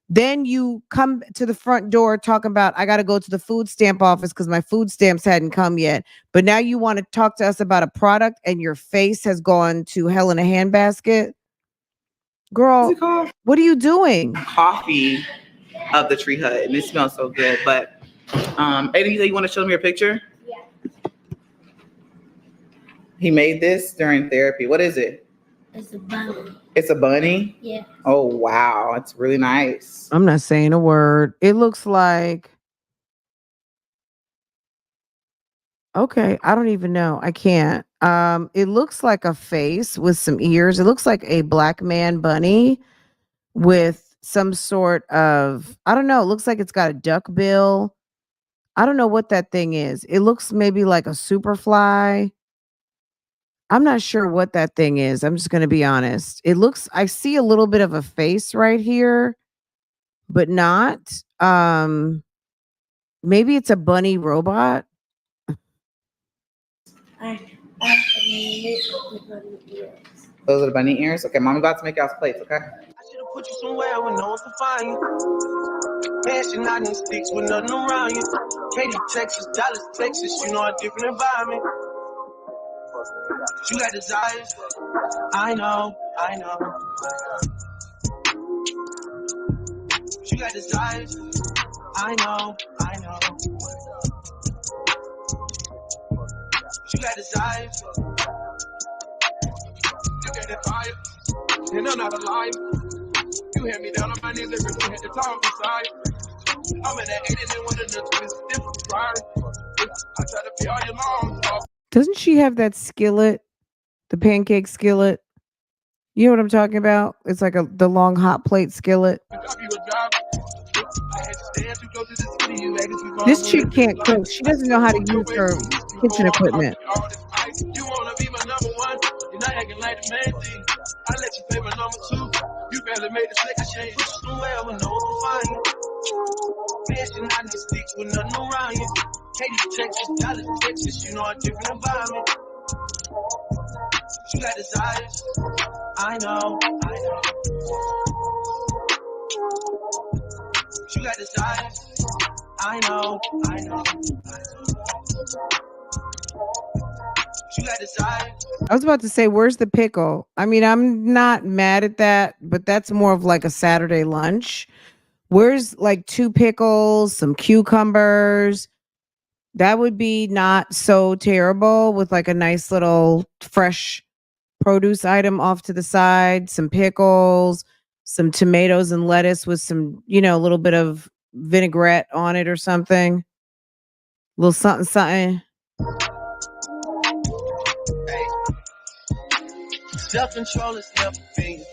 Then you come to the front door talking about, I got to go to the food stamp office because my food stamps hadn't come yet. But now you want to talk to us about a product and your face has gone to hell in a handbasket. Girl, what are you doing? Coffee of the Tree Hut, and it smells so good. But Aiden, you want to show me your picture? Yeah. He made this during therapy. What is it? It's a bunny. It's a bunny? Yeah. Oh, wow. It's really nice. I'm not saying a word. It looks like, okay, I don't even know. I can't. It looks like a face with some ears. It looks like a black man bunny with some sort of, I don't know. It looks like it's got a duck bill. I don't know what that thing is. It looks maybe like a super-fly. I'm not sure what that thing is. I'm just going to be honest. I see a little bit of a face right here, but not. Maybe it's a bunny robot. Those are the bunny ears? Okay, Mom about to make y'all's plates, okay? I should have put you somewhere where no one can find you. Mansion out in sticks with nothing around you. Katy, Texas, Dallas, Texas, you know a different environment. You got desires, I know. You got desires, I know. You got desires. You got that fire, and I'm not a liar. You had me down on my knees every day, had to talk inside. I'm in that 80 and one of the twins, different pride. I try to be all your mom. Doesn't she have that skillet? The pancake skillet? You know what I'm talking about? It's like the long hot plate skillet. This chick can't cook. She doesn't know how to use her kitchen equipment. You wanna be my number one? You're not acting like the main thing. I let you play my number two. You barely made the second change. Put you somewhere where no one can find you. Mansion out in the sticks with nothing around you. Katy, Texas, Dallas, Texas, you know a different environment. You got desires, I know. You got desires, I know. You got desires. I was about to say, where's the pickle? I mean, I'm not mad at that, but that's more of like a Saturday lunch. Where's like 2 pickles, some cucumbers? That would be not so terrible with like a nice little fresh produce item off to the side, some pickles, some tomatoes and lettuce with some, a little bit of vinaigrette on it or something. A little something. Self-control is everything.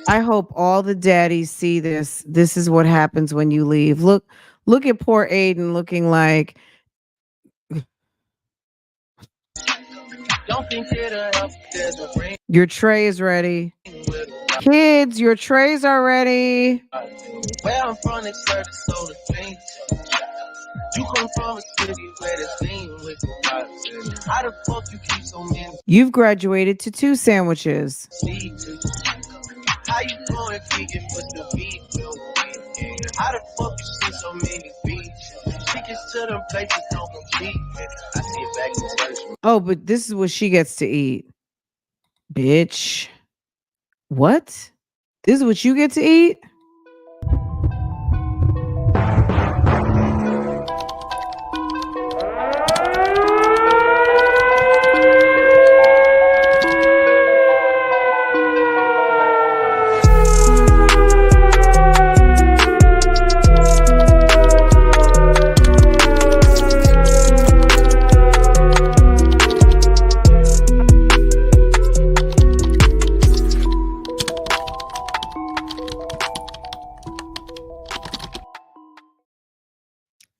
I hope all the daddies see this. This is what happens when you leave. Look at poor Aiden looking like Don't think it'll help. There's a ring your tray is ready. with Kids, your trays are ready. where I'm from, they serve the soul of things. You come from a city where the scene with the vibes. How the fuck you keep so many You've graduated to 2 sandwiches. seeds? How you going vegan but the beat no vegan? How the fuck you see so many beats? Tickets to them places don't compete. I see it back in church. Oh, but this is what she gets to eat. Bitch. What? This is what you get to eat?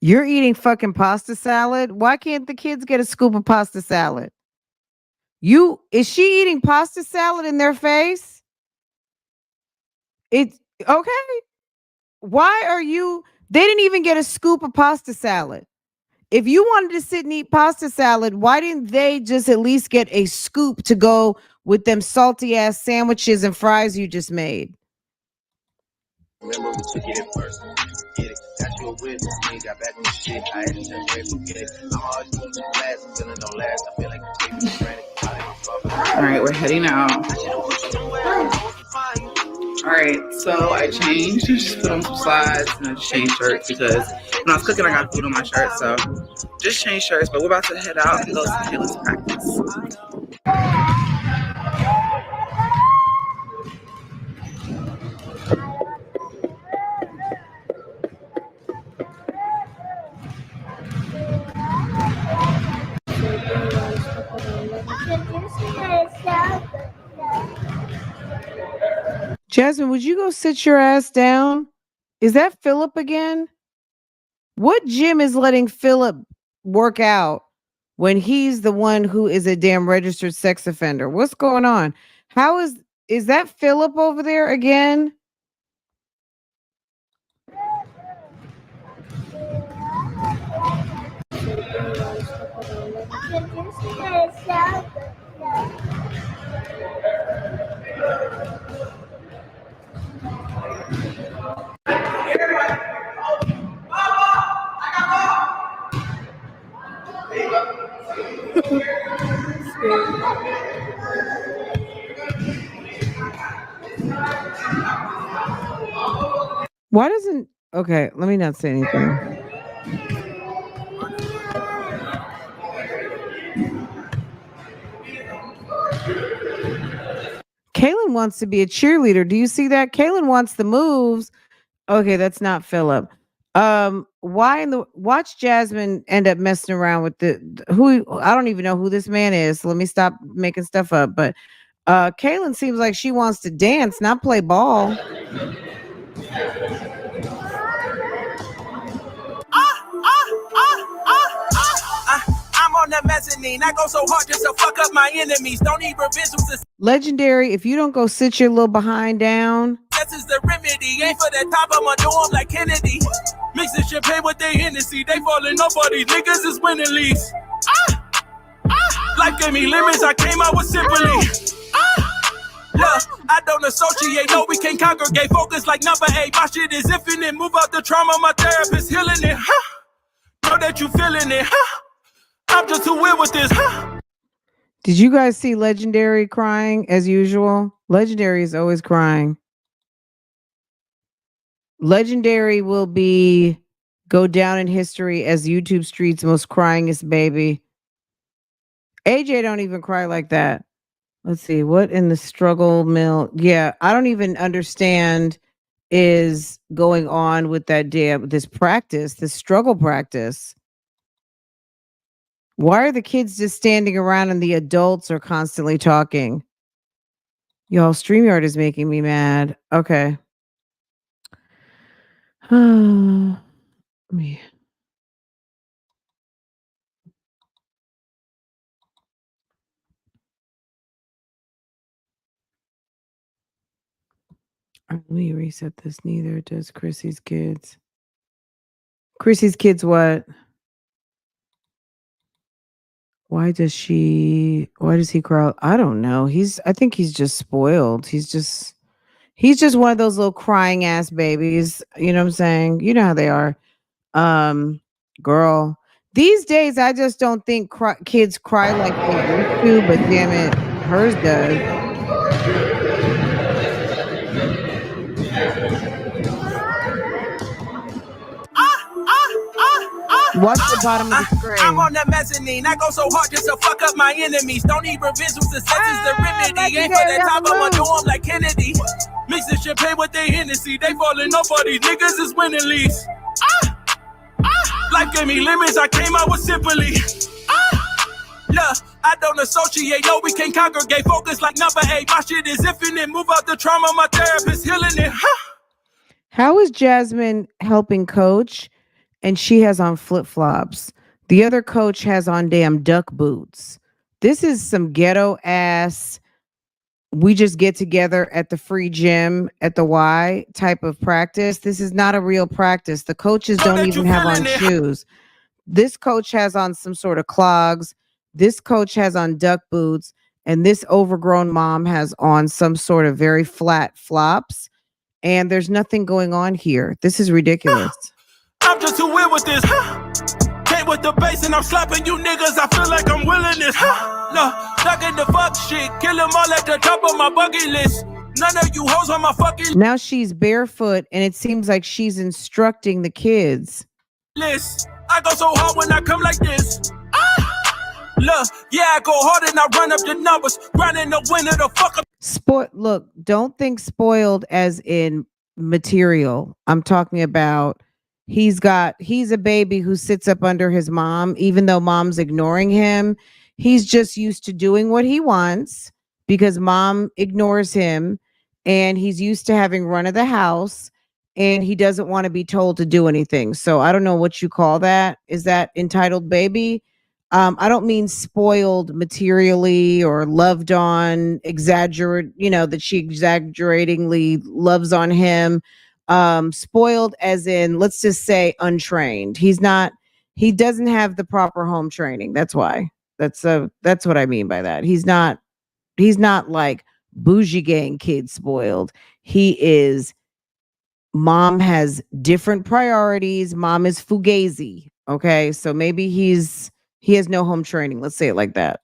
You're eating fucking pasta salad? Why can't the kids get a scoop of pasta salad? Is she eating pasta salad in their face? It's okay. Why are you? They didn't even get a scoop of pasta salad. If you wanted to sit and eat pasta salad, why didn't they just at least get a scoop to go with them salty ass sandwiches and fries you just made? Remember we took it at first. Get it. Got you a whip. We ain't got back on the shit. I had to turn away from get it. I'm hard to lose last. I'm feeling don't last. I feel like I'm taking for granted. All right, we're heading out. All right, so I changed. Just put on some slides and I just changed shirts because when I was cooking, I got food on my shirt. So just changed shirts, but we're about to head out and go to Kayla's practice. Jasmine, would you go sit your ass down? Is that Philip again? What gym is letting Philip work out when he's the one who is a damn registered sex offender? What's going on? How is that Philip over there again? Why doesn't okay, let me not say anything. Kaylin wants to be a cheerleader. Do you see that? Kaylin wants the moves. Okay, that's not Philip. Why in the watch Jasmine end up messing around with who I don't even know who this man is. So let me stop making stuff up. But Kaylin seems like she wants to dance, not play ball. I'm on the mezzanine. I go so hard just to fuck up my enemies. Don't need revisions. Legendary, if you don't go sit your little behind down. This is the remedy. Ain't for the top, I'ma do 'em like Kennedy. Mixing champagne with their Hennessy. They falling off, all these niggas is winning leagues. Life gave me limits, I came out with simply. Look, I don't associate, no, we can't congregate. Focus like number 8, my shit is infinite. Move out the trauma, my therapist healing it. Know that you feeling it. I'm just too weird with this. Did you guys see Legendary crying as usual? Legendary is always crying. Legendary will go down in history as YouTube Street's most cryingest baby. AJ don't even cry like that. Let's see, what in the struggle mill? Yeah, I don't even understand is going on with this practice, this struggle practice. Why are the kids just standing around and the adults are constantly talking? Y'all, StreamYard is making me mad. Okay. Me. Let me reset this. Neither does Chrissy's kids. Chrissy's kids what? Why does he cry? I don't know. I think he's just spoiled. He's just one of those little crying ass babies. You know what I'm saying? You know how they are. Girl. These days I just don't think kids cry like they used to, but damn it, hers does. Watch the bottom of the screen. I'm on the mezzanine. I go so hard just to fuck up my enemies. Don't need revenge with success is the remedy. Ain't for the top, I'ma do 'em like Kennedy. Mixing champagne with their Hennessy. They falling off all these niggas is winning leads. Life gave me limits, I came out with simply. Look, I don't associate, no, we can't congregate. Focus like number 8. My shit is infinite. Move out the trauma, my therapist healing it. How is Jasmine helping coach and she has on flip-flops? The other coach has on damn duck boots. This is some ghetto ass, we just get together at the free gym at the Y type of practice. This is not a real practice. The coaches don't even have on shoes. This coach has on some sort of clogs. This coach has on duck boots. And this overgrown mom has on some sort of very flat flops. And there's nothing going on here. This is ridiculous. I'm just too weird with this. Came with the bass and I'm slapping you niggas. I feel like I'm willing this. No, stuck in the fuck shit. Kill them all at the top of my bucket list. None of you hoes on my fucking Now she's barefoot and it seems like she's instructing the kids. list. I go so hard when I come like this. Look, yeah, I go hard and I run up the numbers. Grinding the winner, the fuck up. Look, don't think spoiled as in material. I'm talking about he's a baby who sits up under his mom, even though mom's ignoring him. He's just used to doing what he wants because mom ignores him, and he's used to having run of the house, and he doesn't want to be told to do anything. So I don't know what you call that. Is that entitled baby? I don't mean spoiled materially or loved on, that she exaggeratingly loves on him. Spoiled as in, let's just say untrained. He doesn't have the proper home training. That's why. That's what I mean by that. He's not like bougie gang kid spoiled. He is, mom has different priorities. Mom is fugazi. Okay. So maybe he has no home training. Let's say it like that.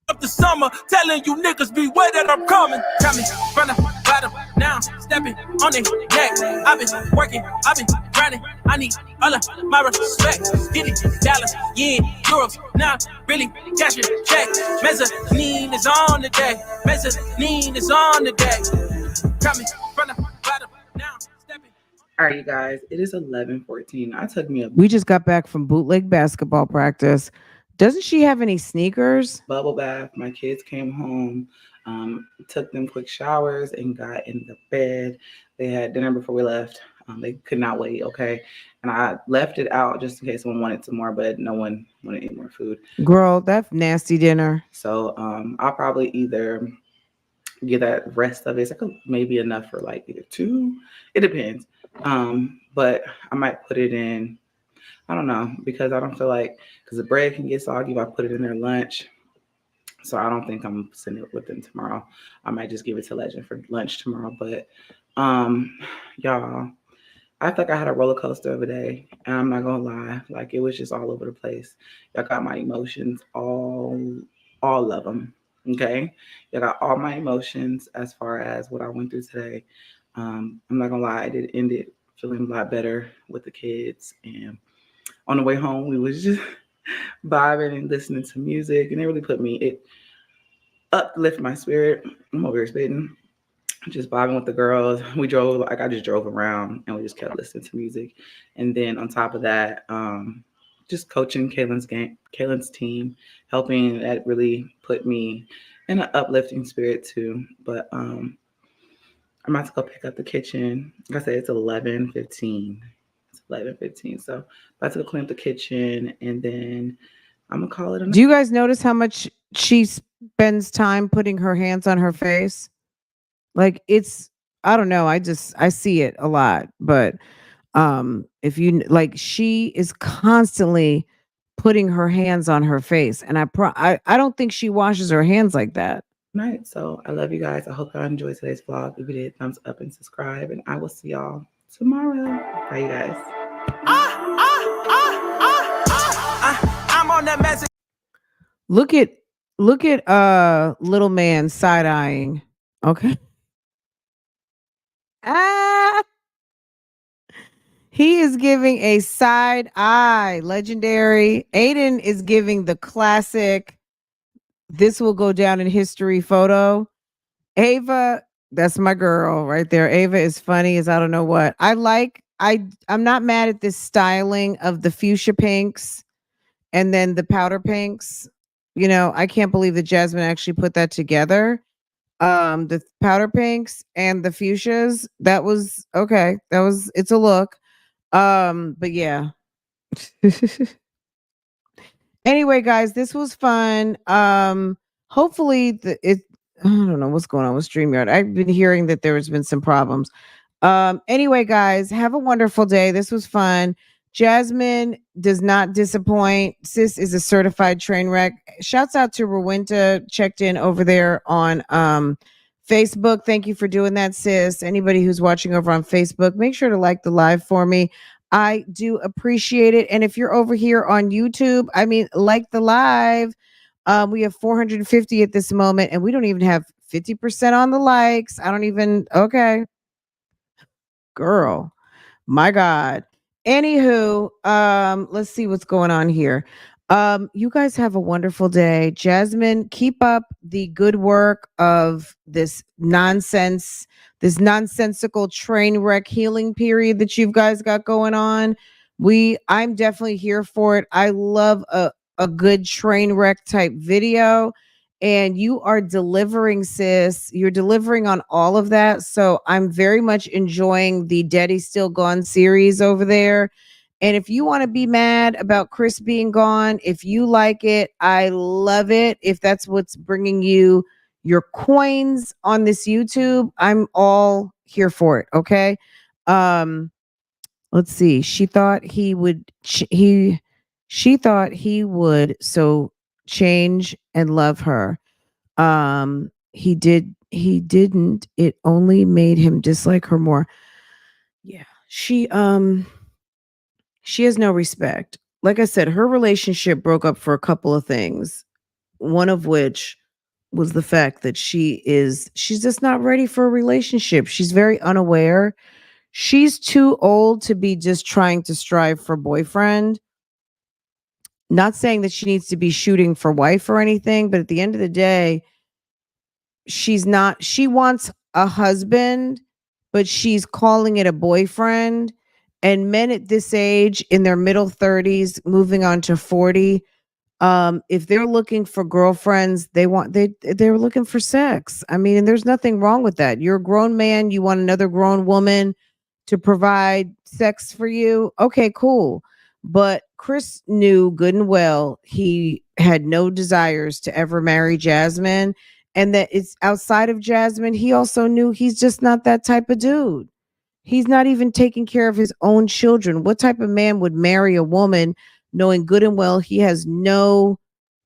Up the summer, telling you niggas beware that I'm coming. Tell me from the bottom, now stepping on the neck. I've been working, I've been grinding. I need all of my respect. Get it, dollars, yen, euros, now really cash your check. Mezzanine is on the day. Mezzanine is on the day. Coming from the bottom, now stepping. All right, you guys, it is 11:14. We just got back from bootleg basketball practice. Doesn't she have any sneakers? Bubble bath. My kids came home, took them quick showers, and got in the bed. They had dinner before we left. They could not wait, okay? And I left it out just in case someone wanted some more, but no one wanted any more food. Girl, that nasty dinner. So I'll probably either get that rest of it. It's like maybe enough for like either 2. It depends. But I might put it in, I don't know, because I don't feel like, because the bread can get soggy if I put it in their lunch. So I don't think I'm sending it with them tomorrow. I might just give it to Legend for lunch tomorrow. But y'all, I feel like I had a roller coaster of a day, and I'm not gonna lie, like it was just all over the place. Y'all got my emotions, all of them. Okay, y'all got all my emotions as far as what I went through today. I'm not gonna lie, I did end it feeling a lot better with the kids, and on the way home, we was just vibing and listening to music, and it uplifted my spirit. I'm over here spitting, just vibing with the girls. I just drove around, and we just kept listening to music. And then on top of that, just coaching Kaylin's team, helping, that really put me in an uplifting spirit too. But I'm about to go pick up the kitchen. Like I said, it's 11:15. It's 11:15. So about to go clean up the kitchen, and then I'm gonna call it a night. Do you guys notice how much she spends time putting her hands on her face? Like it's I don't know, I see it a lot, but if you like she is constantly putting her hands on her face and I don't think she washes her hands like that. Night. So I love you guys. I hope y'all enjoyed today's vlog. If you did, thumbs up and subscribe, and I will see y'all tomorrow. Bye, you guys. I'm on that message. Look at little man side eyeing. Okay. Ah, he is giving a side eye. Legendary. Aiden is giving the classic. This will go down in history photo. Ava, that's my girl right there. Ava is funny as I don't know what. I'm not mad at this styling of the fuchsia pinks and then the powder pinks. You know, I can't believe that Jasmine actually put that together. The powder pinks and the fuchsias, that was okay. It's a look. But yeah. Anyway, guys, this was fun. Hopefully I don't know what's going on with StreamYard. I've been hearing that there has been some problems. Anyway, guys, have a wonderful day. This was fun. Jasmine does not disappoint. Sis is a certified train wreck. Shouts out to Rowenta, checked in over there on Facebook. Thank you for doing that, sis. Anybody who's watching over on Facebook, make sure to like the live for me. I do appreciate it. And if you're over here on YouTube, I mean, like the live. We have 450 at this moment, and we don't even have 50% on the likes. Okay. Girl, my God. Anywho, let's see what's going on here. You guys have a wonderful day. Jasmine, keep up the good work of this nonsensical train wreck healing period that you guys got going on. I'm definitely here for it. I love a good train wreck type video. And you are delivering, sis. You're delivering on all of that. So I'm very much enjoying the Deddy Still Gone series over there. And if you want to be mad about Chris being gone, if you like it, I love it. If that's what's bringing you your coins on this YouTube, I'm all here for it. Okay. Let's see. She thought he would. She thought he would. So change and love her. He didn't. It only made him dislike her more. Yeah. She has no respect. Like I said, her relationship broke up for a couple of things. One of which was the fact that she's just not ready for a relationship. She's very unaware. She's too old to be just trying to strive for boyfriend. Not saying that she needs to be shooting for wife or anything, but at the end of the day, she wants a husband, but she's calling it a boyfriend. And men at this age in their middle 30s, moving on to 40, if they're looking for girlfriends, they're looking for sex. I mean, and there's nothing wrong with that. You're a grown man, you want another grown woman to provide sex for you. Okay, cool. But Chris knew good and well he had no desires to ever marry Jasmine, and that it's outside of Jasmine. He also knew he's just not that type of dude. He's not even taking care of his own children. What type of man would marry a woman knowing good and well he has no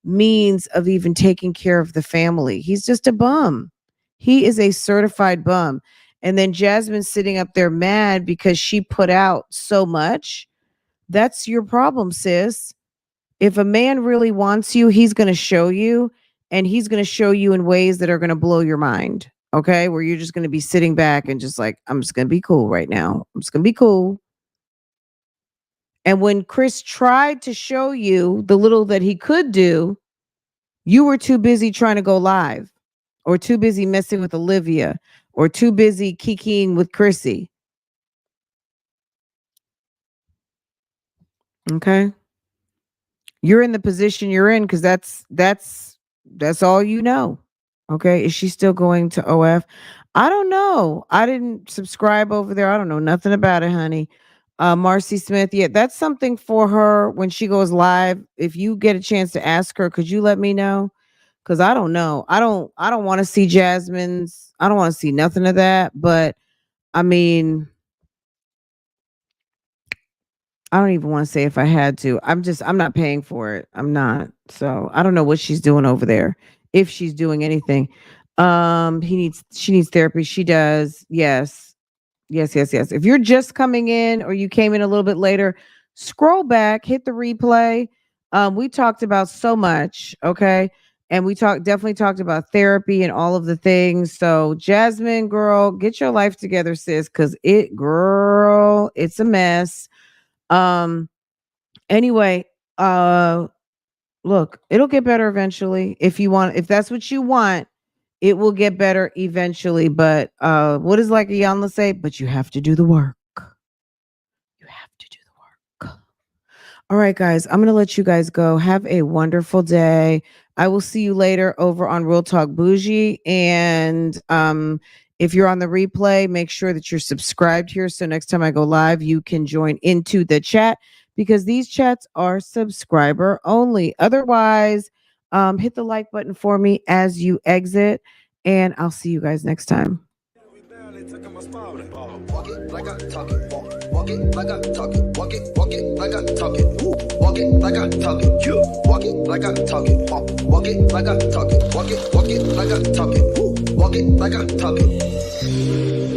means of even taking care of the family? He's just a bum. He is a certified bum. And then Jasmine sitting up there mad because she put out so much. That's your problem, sis. If a man really wants you, he's going to show you, and he's going to show you in ways that are going to blow your mind. Okay. Where you're just going to be sitting back and just like, I'm just going to be cool right now. I'm just going to be cool. And when Chris tried to show you the little that he could do, you were too busy trying to go live, or too busy messing with Olivia, or too busy kikiing with Chrissy. Okay. You're in the position you're in because that's all you know. Okay. Is she still going to OF? I don't know. I didn't subscribe over there. I don't know nothing about it, honey. Marcy Smith. Yeah, that's something for her when she goes live. If you get a chance to ask her, could you let me know? Because I don't know. I don't want to see Jasmine's. I don't want to see nothing of that. But I mean, I don't even want to say if I had to. I'm not paying for it. I'm not. So I don't know what she's doing over there. If she's doing anything. She needs therapy. She does. Yes. Yes, yes, yes. If you're just coming in or you came in a little bit later, scroll back, hit the replay. We talked about so much, okay? And we definitely talked about therapy and all of the things. So, Jasmine, girl, get your life together, sis, because it's a mess. Um, anyway, look, it'll get better eventually. If that's what you want, it will get better eventually. But what does like Ayanla say? But you have to do the work. You have to do the work. All right, guys, I'm gonna let you guys go. Have a wonderful day. I will see you later over on Real Talk Bougie. And if you're on the replay, make sure that you're subscribed here. So next time I go live, you can join into the chat because these chats are subscriber only. Otherwise, hit the like button for me as you exit, and I'll see you guys next time. Walk it like I talk it. Walk it like I talk it. Walk it like I talk it. Walk it like I talk it. Walk it like I talk it. Walk it like I talk it. Walk it like I talk it. Walk it like I talk it.